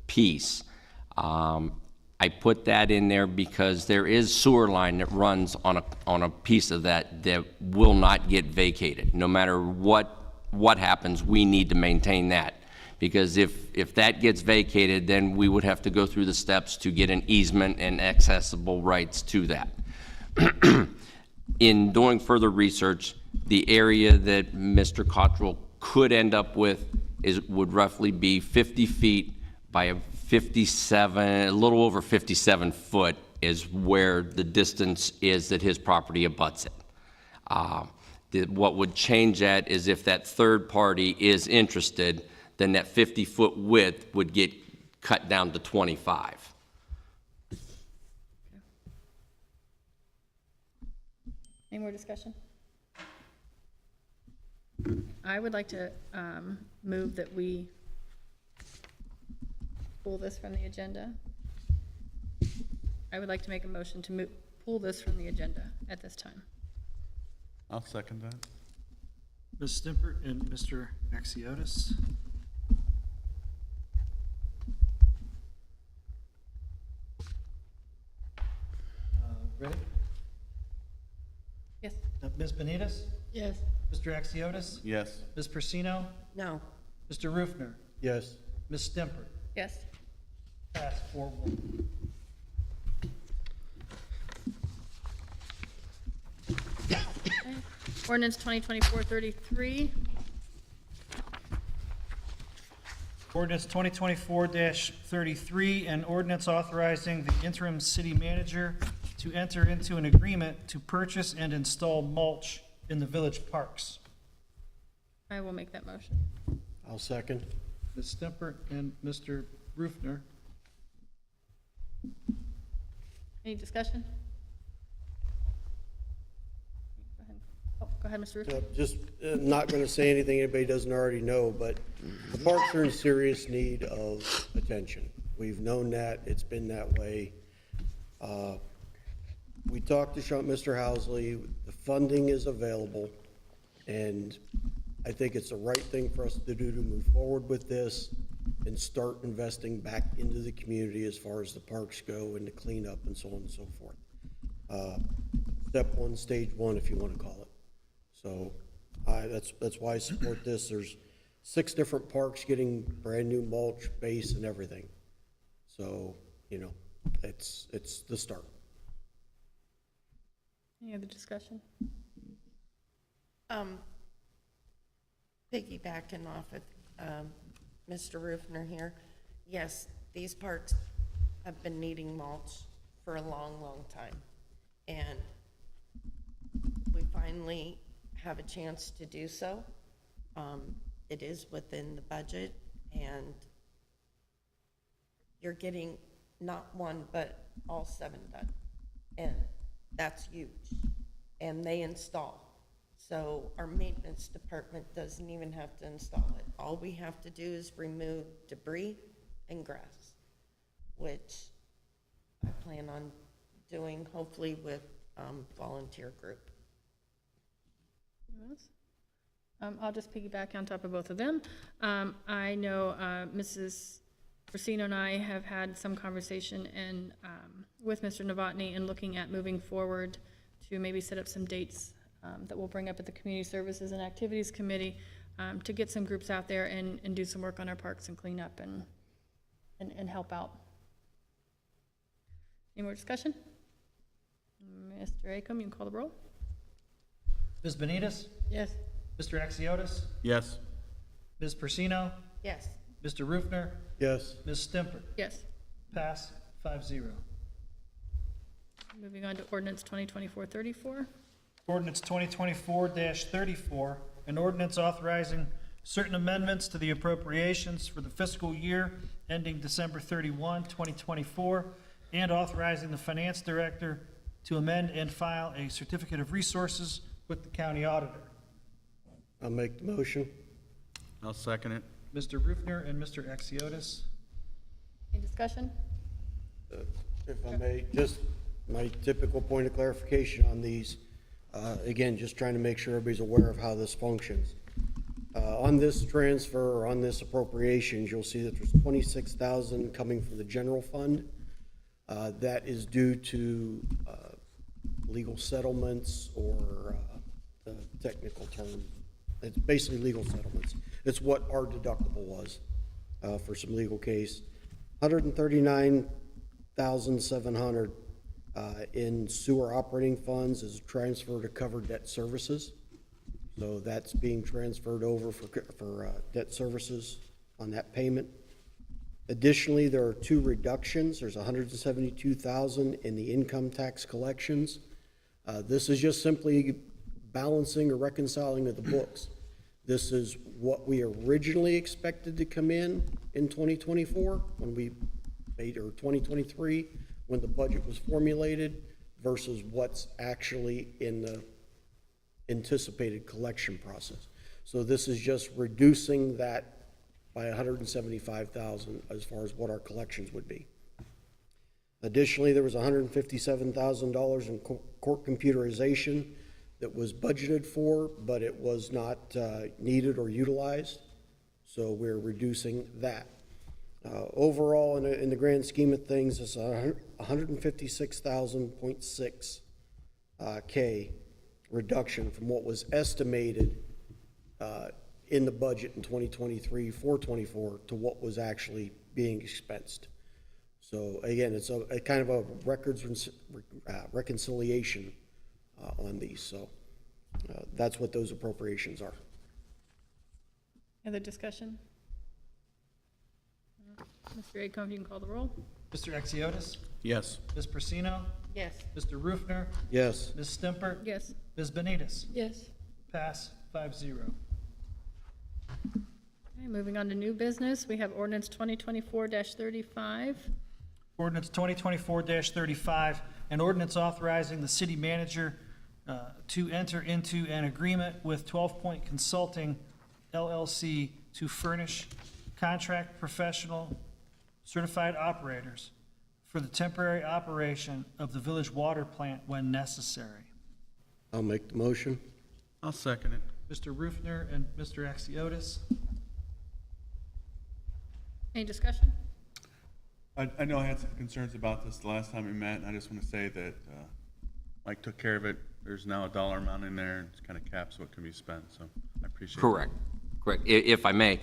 piece. I put that in there because there is sewer line that runs on a piece of that will not get vacated. No matter what happens, we need to maintain that. Because if that gets vacated, then we would have to go through the steps to get an easement and accessible rights to that. In doing further research, the area that Mr. Cottrell could end up with would roughly be 50 feet by a little over 57 foot is where the distance is that his property abuts it. What would change that is if that third party is interested, then that 50-foot width would get cut down to 25. Any more discussion? I would like to move that we pull this from the agenda. I would like to make a motion to pull this from the agenda at this time. I'll second that. Ms. Stimpert and Mr. Axiotis. Ready? Yes. Ms. Benitez? Yes, Mr. Axiotis? Yes. Ms. Persino? No, Mr. Rufner? Yes. Ms. Stimpert? Yes. Pass 4-1. Ordinance 2024-33. Ordinance 2024-33, an ordinance authorizing the interim city manager to enter into an agreement to purchase and install mulch in the village parks. I will make that motion. I'll second. Ms. Stimpert and Mr. Rufner. Any discussion? Go ahead. Oh, go ahead, Mr. Ruth. Just not going to say anything anybody doesn't already know, but the parks are in serious need of attention. We've known that, it's been that way. We talked to Mr. Housley, the funding is available, and I think it's the right thing for us to do to move forward with this and start investing back into the community as far as the parks go and the cleanup and so on and so forth. Step one, stage one, if you want to call it. So that's why I support this. There's 6 different parks getting brand new mulch, base, and everything. So, you know, it's the start. Any other discussion? piggybacking off of Mr. Rufner here, yes, these parks have been needing mulch for a long, long time. And we finally have a chance to do so. It is within the budget, and you're getting not one, but all 7 done. And that's huge. And they install. So our maintenance department doesn't even have to install it. All we have to do is remove debris and grass, which I plan on doing hopefully with volunteer group. Anyone else? I'll just piggyback on top of both of them. I know Mrs. Persino and I have had some conversation and with Mr. Novotny and looking at moving forward to maybe set up some dates that we'll bring up at the Community Services and Activities Committee to get some groups out there and do some work on our parks and clean up and help out. Any more discussion? Mr. Acom, you can call the roll. Ms. Benitez? yes, Mr. Axiotis? Yes. Ms. Persino? Yes, Mr. Rufner? Yes. Ms. Stimpert? Yes. Pass 5-0. Moving on to ordinance 2024-34. Ordinance 2024-34, an ordinance authorizing certain amendments to the appropriations for the fiscal year ending December 31, 2024, and authorizing the finance director to amend and file a certificate of resources with the county auditor. I'll make the motion. I'll second it. Mr. Rufner and Mr. Axiotis. Any discussion? If I may, just my typical point of clarification on these. Again, just trying to make sure everybody's aware of how this functions. On this transfer, or on this appropriations, you'll see that there's $26,000 coming from the general fund. That is due to legal settlements, or the technical term. It's basically legal settlements. It's what our deductible was for some legal case. $139,700 in sewer operating funds is a transfer to cover debt services. So that's being transferred over for debt services on that payment. Additionally, there are 2 reductions. There's $172,000 in the income tax collections. This is just simply balancing or reconciling of the books. This is what we originally expected to come in 2024 when we made, or 2023 when the budget was formulated, versus what's actually in the anticipated collection process. So this is just reducing that by $175,000 as far as what our collections would be. Additionally, there was $157,000 in court computerization that was budgeted for, but it was not needed or utilized, so we're reducing that. Overall, in the grand scheme of things, it's $156,000.6 K reduction from what was estimated in the budget in 2023 for 24 to what was actually being expensed. So again, it's a kind of a reconciliation on these. So that's what those appropriations are. Other discussion? Mr. Acom, if you can call the roll. Mr. Exiotis? Yes. Ms. Persino? Yes. Mr. Rufner? Yes. Ms. Stimpert? Yes. Ms. Benitez? Yes, Pass 5-0. Okay, moving on to new business, we have ordinance 2024-35. Ordinance 2024-35, an ordinance authorizing the city manager to enter into an agreement with 12 Point Consulting LLC to furnish contract professional certified operators for the temporary operation of the village water plant when necessary. I'll make the motion. I'll second it. Mr. Rufner and Mr. Exiotis. Any discussion? I know I had some concerns about this the last time we met, and I just want to say that Mike took care of it. There's now a dollar amount in there, and it kind of caps what can be spent, so I appreciate it. Correct, correct. If I may,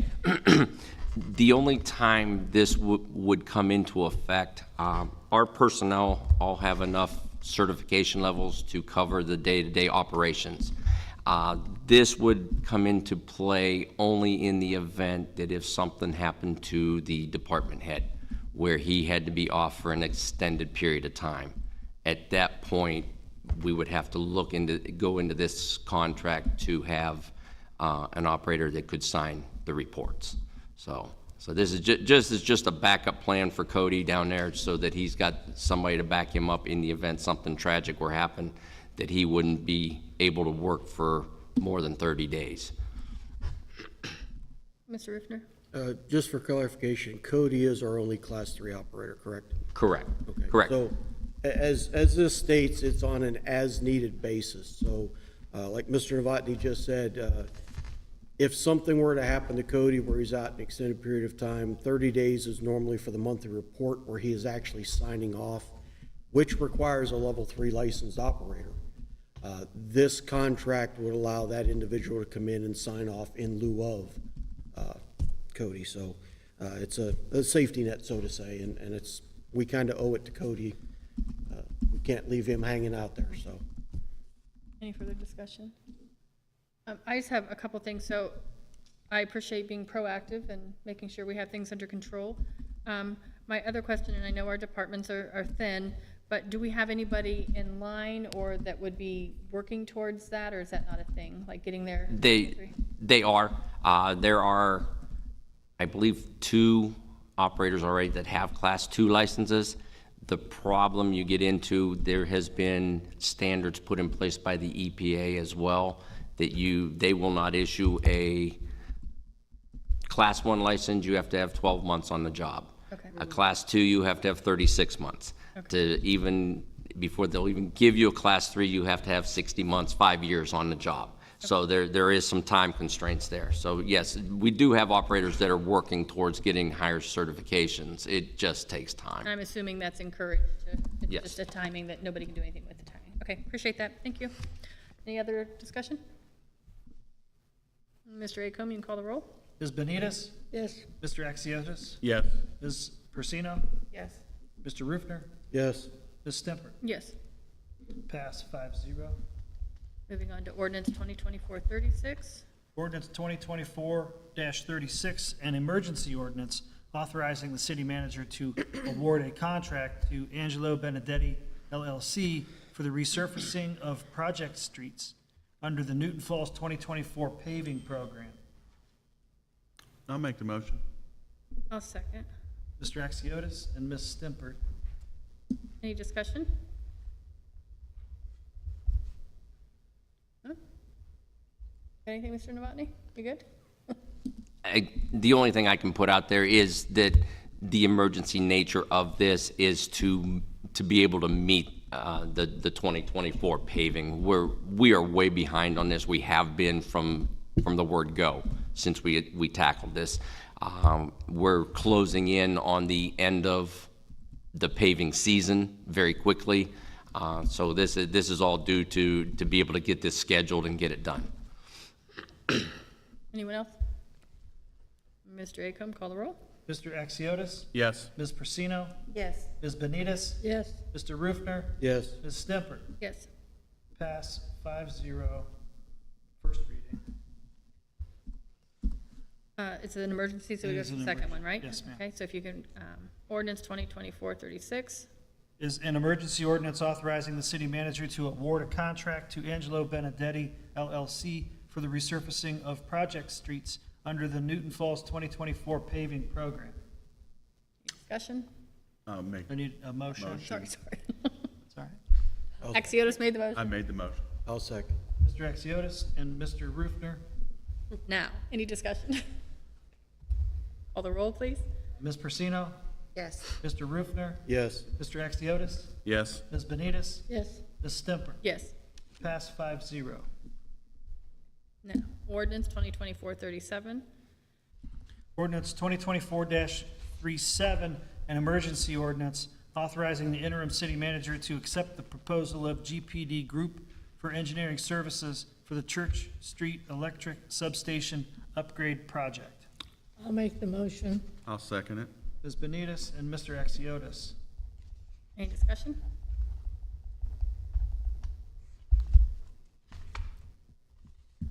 the only time this would come into effect, our personnel all have enough certification levels to cover the day-to-day operations. This would come into play only in the event that if something happened to the department head, where he had to be off for an extended period of time. At that point, we would have to go into this contract to have an operator that could sign the reports. So this is just a backup plan for Cody down there, so that he's got somebody to back him up in the event something tragic were happen, that he wouldn't be able to work for more than 30 days. Mr. Rufner? Just for clarification, Cody is our only Class 3 operator, correct? Correct, Okay. correct. So as this states, it's on an as-needed basis. So like Mr. Novotny just said, if something were to happen to Cody where he's out an extended period of time, 30 days is normally for the monthly report where he is actually signing off, which requires a level 3 licensed operator. This contract would allow that individual to come in and sign off in lieu of Cody. So it's a safety net, so to say, and we kind of owe it to Cody. We can't leave him hanging out there, so. Any further discussion? I just have a couple things. So I appreciate being proactive and making sure we have things under control. My other question, and I know our departments are thin, but do we have anybody in line or that would be working towards that, or is that not a thing, like getting there? They are. There are, I believe, 2 operators already that have Class 2 licenses. The problem you get into, there has been standards put in place by the EPA as well, that they will not issue a Class 1 license. You have to have 12 months on the job. Okay. A Class 2, you have to have 36 months. Before they'll even give you a Class 3, you have to have 60 months, 5 years on the job. So there is some time constraints there. So yes, we do have operators that are working towards getting higher certifications. It just takes time. I'm assuming that's encouraged. It's Yes. just a timing that nobody can do anything with the timing. Okay, appreciate that. Thank you. Any other discussion? Mr. Acom, you can call the roll. Ms. Benitez? yes, Mr. Exiotis? Yes. Ms. Persino? Yes. Mr. Rufner? Yes. Ms. Stimpert? Yes. Pass 5-0. Moving on to ordinance 2024-36. Ordinance 2024-36, an emergency ordinance authorizing the city manager to award a contract to Angelo Benedetti LLC for the resurfacing of project streets under the Newton Falls 2024 paving program. I'll make the motion. I'll second. Mr. Exiotis and Ms. Stimpert. Any discussion? No? Anything, Mr. Novotny? You good? The only thing I can put out there is that the emergency nature of this is to be able to meet the 2024 paving. We are way behind on this. We have been from the word go since we tackled this. We're closing in on the end of the paving season very quickly. So this is all due to be able to get this scheduled and get it done. Anyone else? Mr. Acom, call the roll. Mr. Axiotis? Yes. Ms. Persino? Yes, Ms. Benitez? Yes, Mr. Rufner? Yes. Ms. Stemper? Yes. Pass 5-0. First reading. It's an emergency, so we It go is to the an second emergency. one, right? Yes, ma'am. Okay, so if you can, ordinance 2024-36. Is an emergency ordinance authorizing the city manager to award a contract to Angelo Benedetti LLC for the resurfacing of project streets under the Newton Falls 2024 paving program. Discussion? Make, I need a motion. Sorry. Sorry. Axiotis made the I motion. made the motion. I'll second. Mr. Axiotis and Mr. Rufner. Now, any discussion? Call the roll, please. Ms. Persino? yes, Mr. Rufner? Yes. Mr. Axiotis? Yes. Ms. Benitez? yes, Ms. Stemper? Yes. Pass 5-0. Now, ordinance 2024-37. Ordinance 2024-37, an emergency ordinance authorizing the interim city manager to accept the proposal of GPD Group for engineering services for the Church Street Electric Substation Upgrade Project. I'll make the motion. I'll second it. Ms. Benitez and Mr. Axiotis. Any discussion?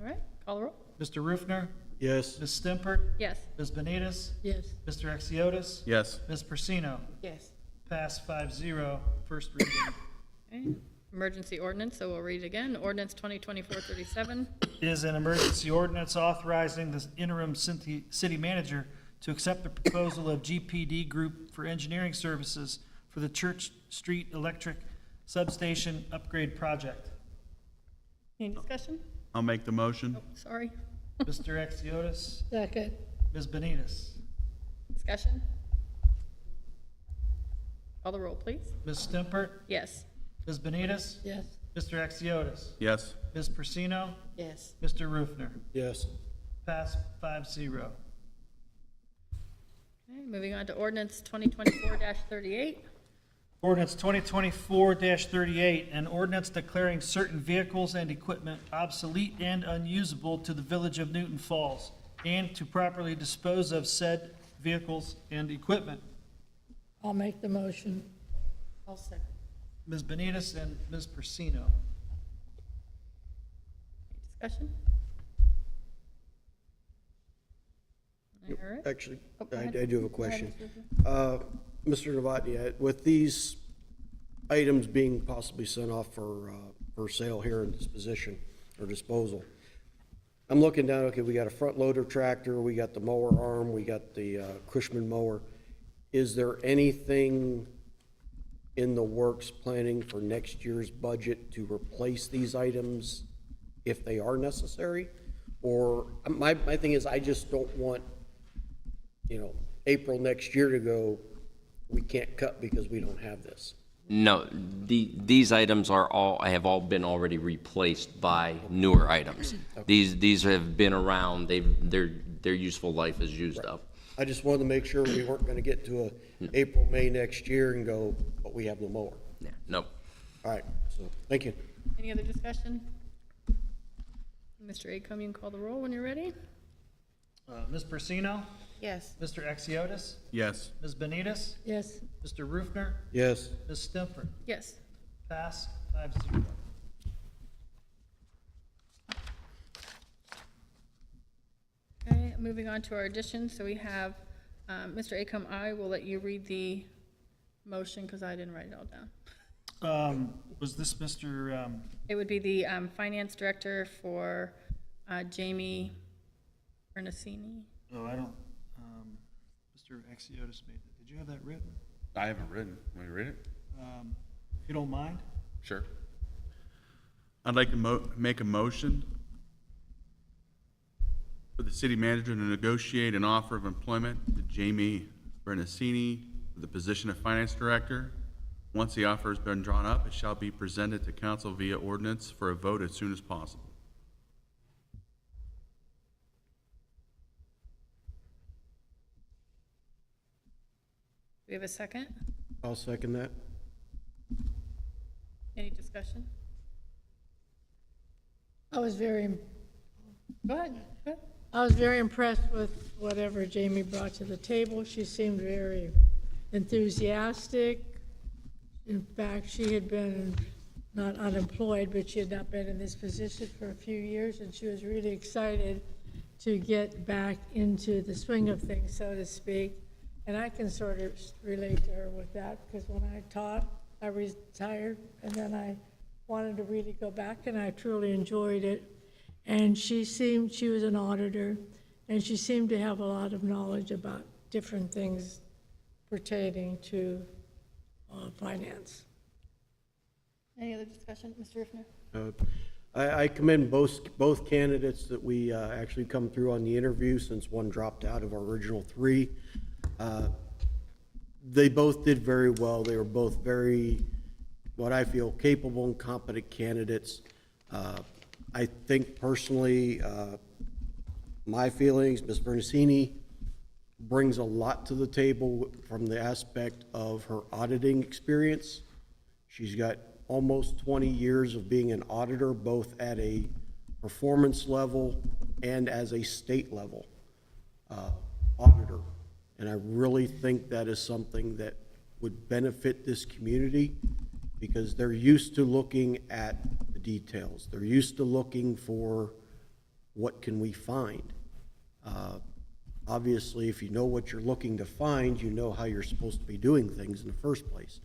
All right, call the roll. Mr. Rufner? Yes. Ms. Stempert? Yes. Ms. Benitez? Yes, Mr. Axiotis? Yes. Ms. Persino? yes, Pass 5-0, first reading. Okay. Emergency ordinance, so we'll read it again. Ordinance 2024-37. Is an emergency ordinance authorizing the interim city manager to accept the proposal of GPD Group for engineering services for the Church Street Electric Substation Upgrade Project. Any discussion? I'll make the motion. Oh, sorry. Mr. Axiotis, second, Ms. Benitez, Discussion? Call the roll, please. Ms. Stempert, Yes. Ms. Benitez, yes, Mr. Axiotis, Yes. Ms. Persino, yes, Mr. Rufner. Yes. Pass 5-0. Okay, moving on to ordinance 2024-38. Ordinance 2024-38, an ordinance declaring certain vehicles and equipment obsolete and unusable to the village of Newton Falls, and to properly dispose of said vehicles and equipment. I'll make the motion. I'll second, Ms. Benitez and Ms. Persino. Discussion? All right. Actually, Oh, go I ahead. do have a Go ahead, question. Mr. Rufner. Mr. Novotny, with these items being possibly sent off for sale here in disposition or disposal, I'm looking down, okay, we got a front loader tractor, we got the mower arm, we got the Cushman mower. Is there anything in the works planning for next year's budget to replace these items if they are necessary? Or, my thing is, I just don't want, April next year to go, we can't cut because we don't have this. No, these items have all been already replaced by newer items. These have been around, their useful life is used up. I just wanted to make sure we weren't gonna get to April, May next year and go, but we have no mower. Yeah, nope. All right, so, thank you. Any other discussion? Mr. Acom, you can call the roll when you're ready. Ms. Persino, yes, Mr. Axiotis, Yes. Ms. Benitez, Yes, Mr. Rufner, Yes. Ms. Stempert. Yes. Pass 5-0. Okay, moving on to our additions. So we have, Mr. Acom, I will let you read the motion because I didn't write it all down. Was this Mr., It would be the finance director for Jamie Bernasini. oh, I don't, Mr. Axiotis made it. Did you have that written? I haven't written. Want me to read it? If you don't mind? Sure. I'd like to make a motion for the city manager to negotiate an offer of employment to Jamie Bernasini for the position of finance director. Once the offer has been drawn up, it shall be presented to council via ordinance for a vote as soon as possible. Do we have a second? I'll second that. Any discussion? I was very, Go ahead. Go ahead. I was very impressed with whatever Jamie brought to the table. She seemed very enthusiastic. In fact, she had been not unemployed, but she had not been in this position for a few years, and she was really excited to get back into the swing of things, so to speak. And I can sort of relate to her with that, because when I taught, I retired, and then I wanted to really go back, and I truly enjoyed it. And she was an auditor, and she seemed to have a lot of knowledge about different things pertaining to finance. Any other discussion? Mr. Riffner? I commend both candidates that we actually come through on the interview, since one dropped out of our original three. They both did very well. They were both very, what I feel, capable and competent candidates. I think personally, my feelings, Ms. Bernasini brings a lot to the table from the aspect of her auditing experience. She's got almost 20 years of being an auditor, both at a performance level and as a state level auditor. And I really think that is something that would benefit this community, because they're used to looking at the details. They're used to looking for what can we find. Obviously, if you know what you're looking to find, you know how you're supposed to be doing things in the first place.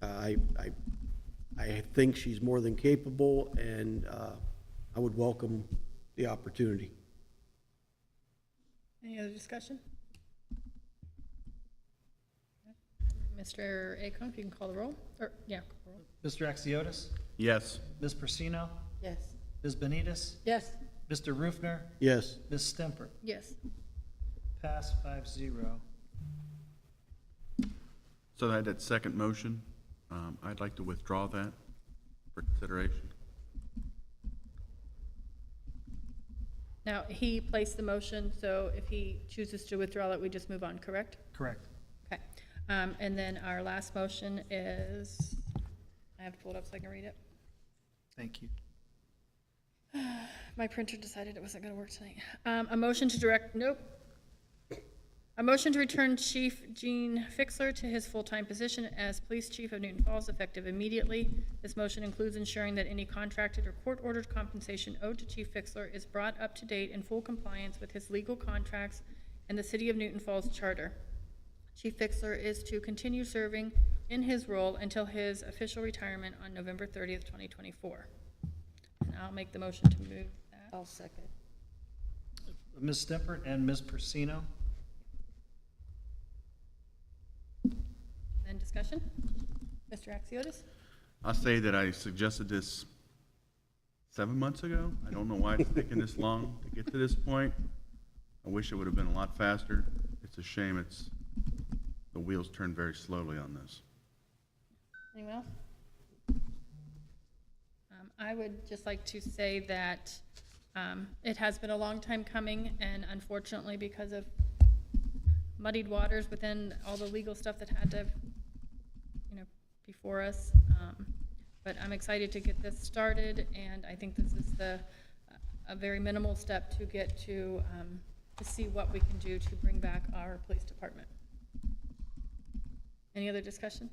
I think she's more than capable, and I would welcome the opportunity. Any other discussion? Mr. Acom, if you can call the roll, or, yeah, call the roll. Mr. Axiotis? Yes. Ms. Persino? Yes. Ms. Benitez? Yes, Mr. Rufner? Yes. Ms. Stemper? Yes. Pass 5-0. So that second motion, I'd like to withdraw that for consideration. Now, he placed the motion, so if he chooses to withdraw it, we just move on, correct? Correct. Okay. And then our last motion is, I have to pull it up so I can read it. Thank you. My printer decided it wasn't going to work tonight. A motion to direct, nope. A motion to return Chief Gene Fixler to his full-time position as Police Chief of Newton Falls effective immediately. This motion includes ensuring that any contracted or court-ordered compensation owed to Chief Fixler is brought up to date in full compliance with his legal contracts and the City of Newton Falls Charter. Chief Fixler is to continue serving in his role until his official retirement on November 30th, 2024. And I'll make the motion to move that. I'll second. Ms. Stemper and Ms. Persino? Then discussion? Mr. Axiotis? I'll say that I suggested this 7 months ago. I don't know why it's taken this long to get to this point. I wish it would have been a lot faster. It's a shame the wheels turn very slowly on this. Anyone else? I would just like to say that it has been a long time coming, and unfortunately, because of muddied waters within all the legal stuff that had to, before us. But I'm excited to get this started, and I think this is a very minimal step to get to see what we can do to bring back our police department. Any other discussion?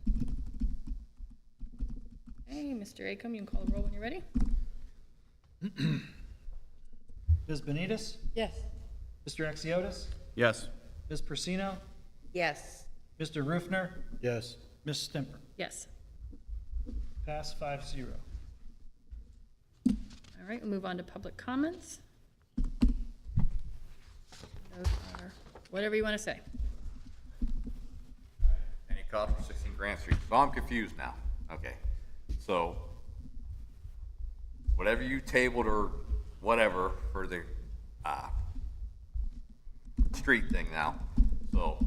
Okay, Mr. Acom, you can call the roll when you're ready. Ms. Benitez? yes, Mr. Axiotis? Yes. Ms. Persino? Yes. Mr. Rufner? Yes. Ms. Stemper? Yes. Pass 5-0. All right, we'll move on to public comments. Those are whatever you want to say. Any calls for 16 Grant Street? So I'm confused now. Okay. So whatever you tabled or whatever for the street thing now. So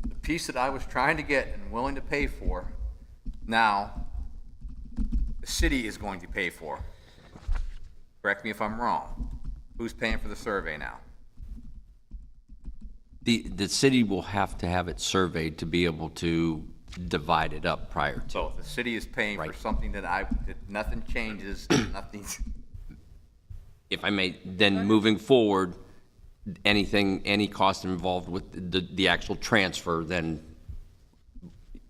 the piece that I was trying to get and willing to pay for, now the city is going to pay for. Correct me if I'm wrong. Who's paying for the survey now? The city will have to have it surveyed to be able to divide it up prior to. So if the city is paying for Right. something that nothing changes, nothing's, If I may, then moving forward, any cost involved with the actual transfer then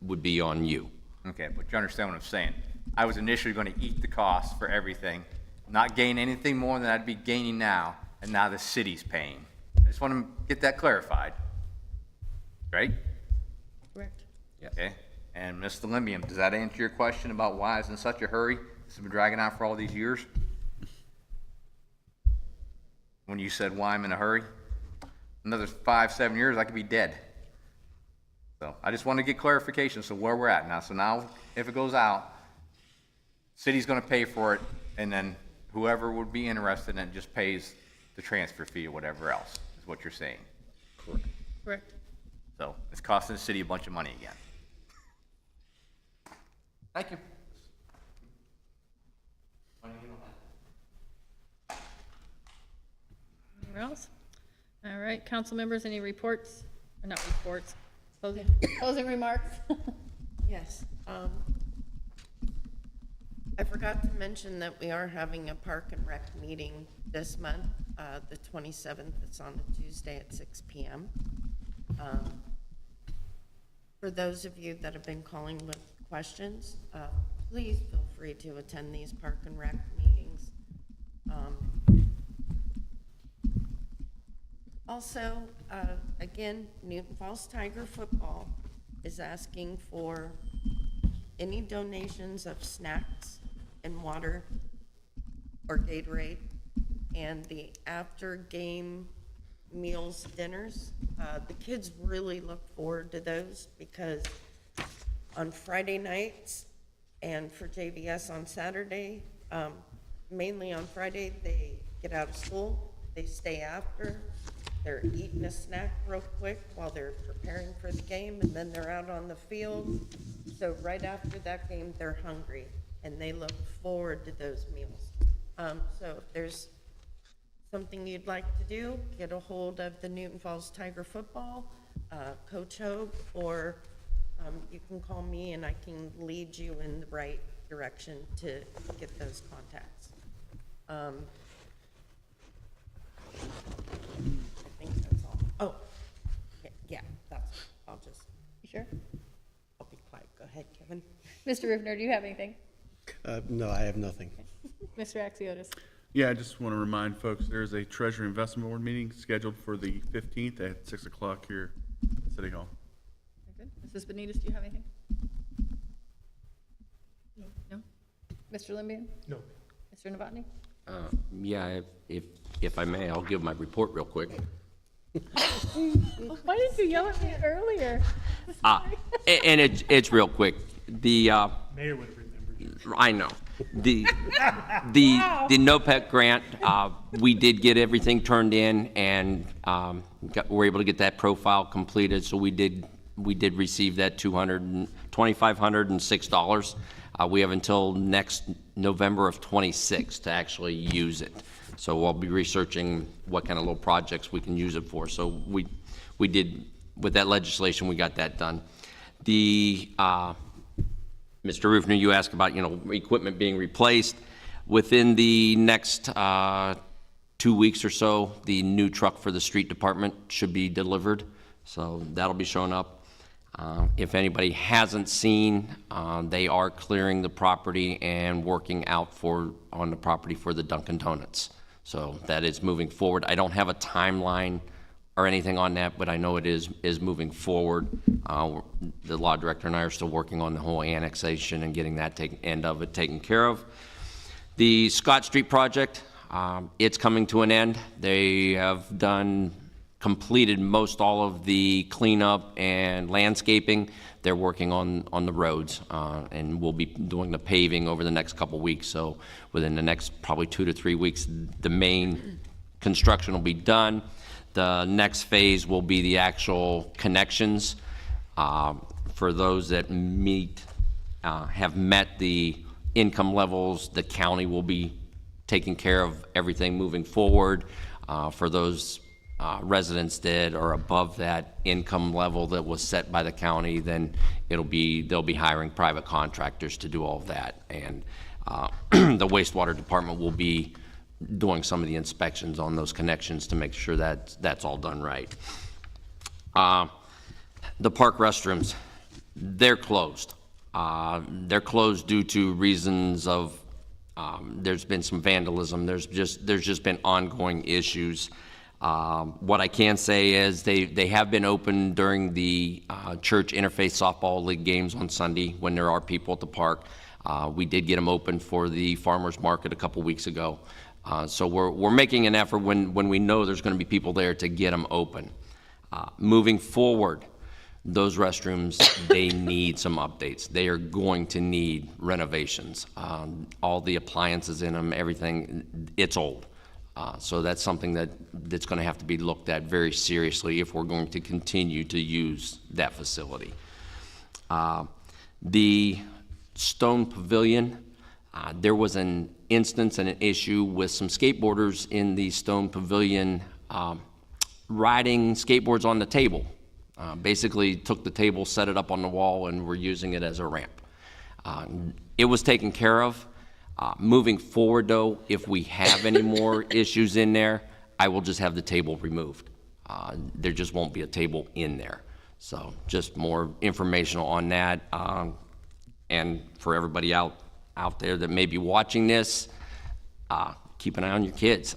would be on you. okay, but you understand what I'm saying? I was initially gonna eat the cost for everything, not gain anything more than I'd be gaining now, and now the city's paying. I just wanna get that clarified. Right? Correct. Okay, and Mr. Limbium, does that answer your question about why I was in such a hurry? This has been dragging on for all these years? When you said why I'm in a hurry? Another 5, 7 years, I could be dead. So I just want to get clarification, so where we're at now. So now, if it goes out, city's gonna pay for it, and then whoever would be interested in it just pays the transfer fee or whatever else, is what you're saying. Correct. So it's costing the city a bunch of money again. Thank you. Anyone else? All right, council members, any reports? Or not reports, closing remarks? Yes. I forgot to mention that we are having a Park and Rec meeting this month, the 27th. It's on a Tuesday at 6 p.m. For those of you that have been calling with questions, please feel free to attend these Park and Rec meetings. Also, again, Newton Falls Tiger Football is asking for any donations of snacks and water or Gatorade, and the after-game meals, dinners. The kids really look forward to those because on Friday nights and for JVS on Saturday, mainly on Friday, they get out of school, they stay after, they're eating a snack real quick while they're preparing for the game, and then they're out on the field. So right after that game, they're hungry, and they look forward to those meals. So if there's something you'd like to do, get a hold of the Newton Falls Tiger Football, Coach Hope, or you can call me and I can lead you in the right direction to get those contacts. I think that's all. Oh, yeah, that's, I'll You sure? be quiet. Go ahead, Kevin. Mr. Rivner, do you have anything? No, I have nothing. Mr. Axiotis? Yeah, I just want to remind folks, there's a Treasury Investment Board meeting scheduled for the 15th at 6 o'clock here at City Hall. Very good. Mrs. Benitez, do you have anything? No? Mr. Limbian? No. Mr. Novotny? Yeah, if I may, I'll give my report real quick. Why didn't you yell at me earlier? And it's real quick. The, Mayor would have remembered you. I know. The NOPEC grant, we did get everything turned in and were able to get that profile completed. So we did receive that $2,506. We have until next November of 26 to actually use it. So I'll be researching what kind of little projects we can use it for. So we did, with that legislation, we got that done. The Mr. Rufner, you asked about, equipment being replaced. Within the next 2 weeks or so, the new truck for the street department should be delivered. So that'll be showing up. If anybody hasn't seen, they are clearing the property and working out on the property for the Dunkin' Donuts. So that is moving forward. I don't have a timeline or anything on that, but I know it is moving forward. The law director and I are still working on the whole annexation and getting that end of it taken care of. The Scott Street project, it's coming to an end. They have completed most all of the cleanup and landscaping. They're working on the roads, and we'll be doing the paving over the next couple weeks. So within the next probably 2 to 3 weeks, the main construction will be done. The next phase will be the actual connections. For those that have met the income levels, the county will be taking care of everything moving forward. For those residents that are above that income level that was set by the county, then they'll be hiring private contractors to do all of that. And the wastewater department will be doing some of the inspections on those connections to make sure that that's all done right. The park restrooms, they're closed. They're closed due to reasons of there's been some vandalism. There's just been ongoing issues. What I can say is they have been open during the church interfaith softball league games on Sunday when there are people at the park. We did get them open for the farmers market a couple weeks ago. So we're making an effort when we know there's going to be people there to get them open. Moving forward, those restrooms, they need some updates. They are going to need renovations. All the appliances in them, everything, it's old. So that's something that's going to have to be looked at very seriously if we're going to continue to use that facility. The Stone Pavilion, there was an instance and an issue with some skateboarders in the Stone Pavilion riding skateboards on the table. Basically took the table, set it up on the wall, and were using it as a ramp. It was taken care of. Moving forward, though, if we have any more issues in there, I will just have the table removed. There just won't be a table in there. So just more informational on that. And for everybody out there that may be watching this, keep an eye on your kids.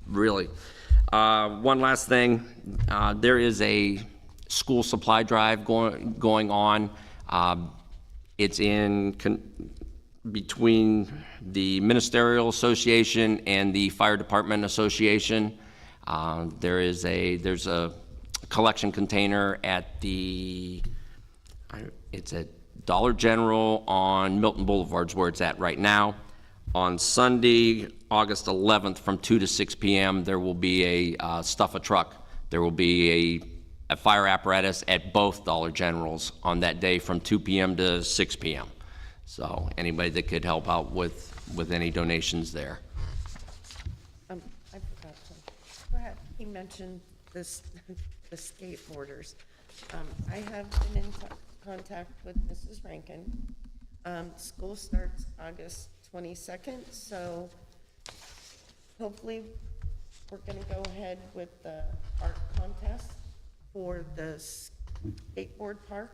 Really. One last thing, there is a school supply drive going on. It's between the Ministerial Association and the Fire Department Association. There's a collection container at it's at Dollar General on Milton Boulevard is where it's at right now. On Sunday, August 11th, from 2 to 6 p.m., there will be a stuff a truck. There will be a fire apparatus at both Dollar Generals on that day from 2 p.m. to 6 p.m. So anybody that could help out with any donations there. I forgot to, go ahead. He mentioned this, the skateboarders. I have been in contact with Mrs. Rankin. School starts August 22nd, so hopefully we're gonna go ahead with the art contest for the skateboard park.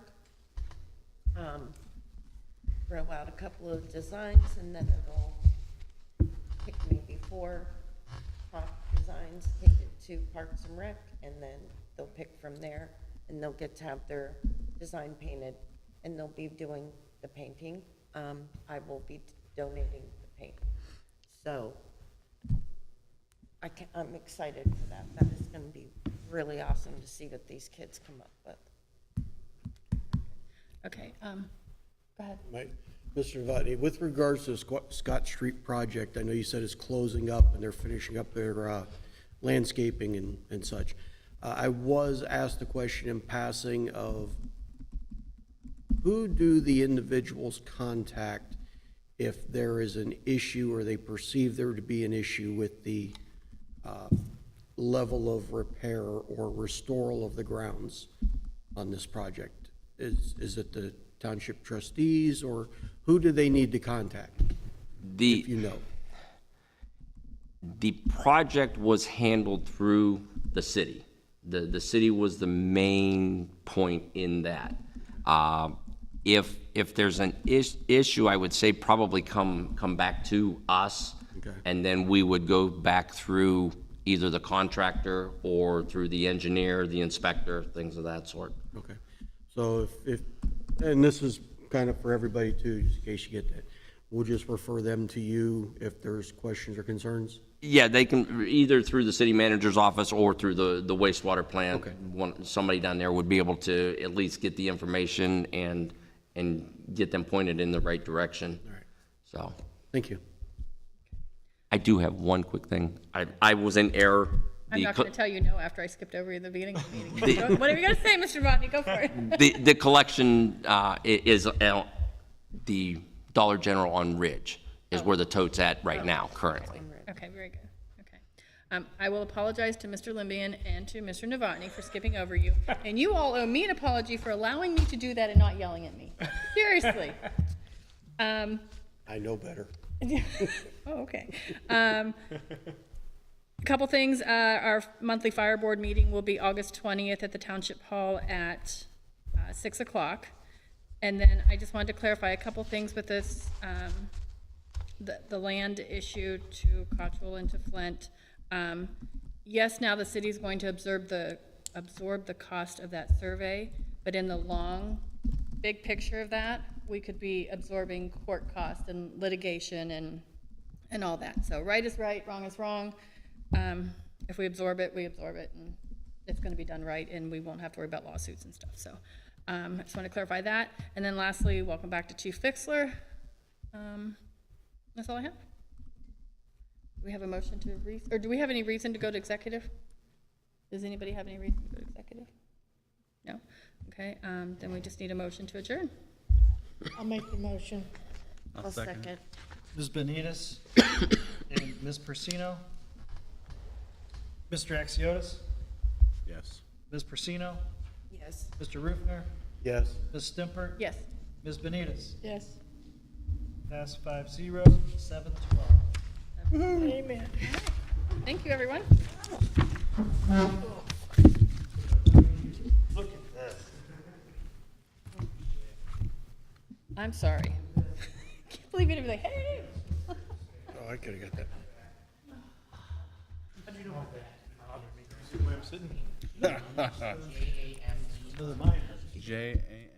Throw out a couple of designs and then it'll pick maybe 4 hot designs, take it to Parks and Rec, and then they'll pick from there and they'll get to have their design painted and they'll be doing the painting. I will be donating the paint. So I'm excited for that. That is going to be really awesome to see what these kids come up with. Okay, go ahead. Mr. Novotny, with regards to the Scott Street project, I know you said it's closing up and they're finishing up their landscaping and such. I was asked a question in passing of who do the individuals contact if there is an issue or they perceive there to be an issue with the level of repair or restoral of the grounds on this project? Is it the township trustees, or who do they need to contact, if you know? The project was handled through the city. The city was the main point in that. If there's an issue, I would say probably come back to us, okay, and then we would go back through either the contractor or through the engineer, the inspector, things of that sort. Okay, so if and this is kind of for everybody too, just in case you get that, we'll just refer them to you if there's questions or concerns? Yeah, they can either through the city manager's office or through the wastewater plant. Okay. Somebody down there would be able to at least get the information and get them pointed in the right direction. All right. So. Thank you. I do have one quick thing. I was in error. I'm not going to tell you no after I skipped over you at the beginning of the meeting. So whatever you got to say, Mr. Botany, go for it. The collection is the Dollar General on Ridge is where the tote's at right now, currently. Okay, very good. Okay. I will apologize to Mr. Limbian and to Mr. Novotny for skipping over you. And you all owe me an apology for allowing me to do that and not yelling at me. Seriously. I know better. Oh, okay. A couple things. Our monthly fire board meeting will be August 20th at the Township Hall at 6 o'clock. And then I just wanted to clarify a couple things with this, the land issue to Cottrell and to Flint. Yes, now the city's going to absorb the cost of that survey, but in the long, big picture of that, we could be absorbing court costs and litigation and all that. So right is right, wrong is wrong. If we absorb it, and it's gonna be done right, and we won't have to worry about lawsuits and stuff. So I just want to clarify that. And then lastly, welcome back to Chief Fixler. That's all I have. Do we have a motion to or do we have any reason to go to executive? Does anybody have any reason to go to executive? No? Okay, then we just need a motion to adjourn. I'll make the motion. I'll second. Ms. Benitez and Ms. Persino. Mr. Axiotis, Yes. Ms. Persino, Yes. Mr. Rufner, Yes. Ms. Stimper, Yes. Ms. Benitez. Yes. Pass 5-0, 7-12. Amen. Thank you, everyone. Look at that. I'm sorry. Can't believe you'd be like, hey. Oh, I could have got that. How'd you know that? See the way I'm sitting? Another minor. J-A-M.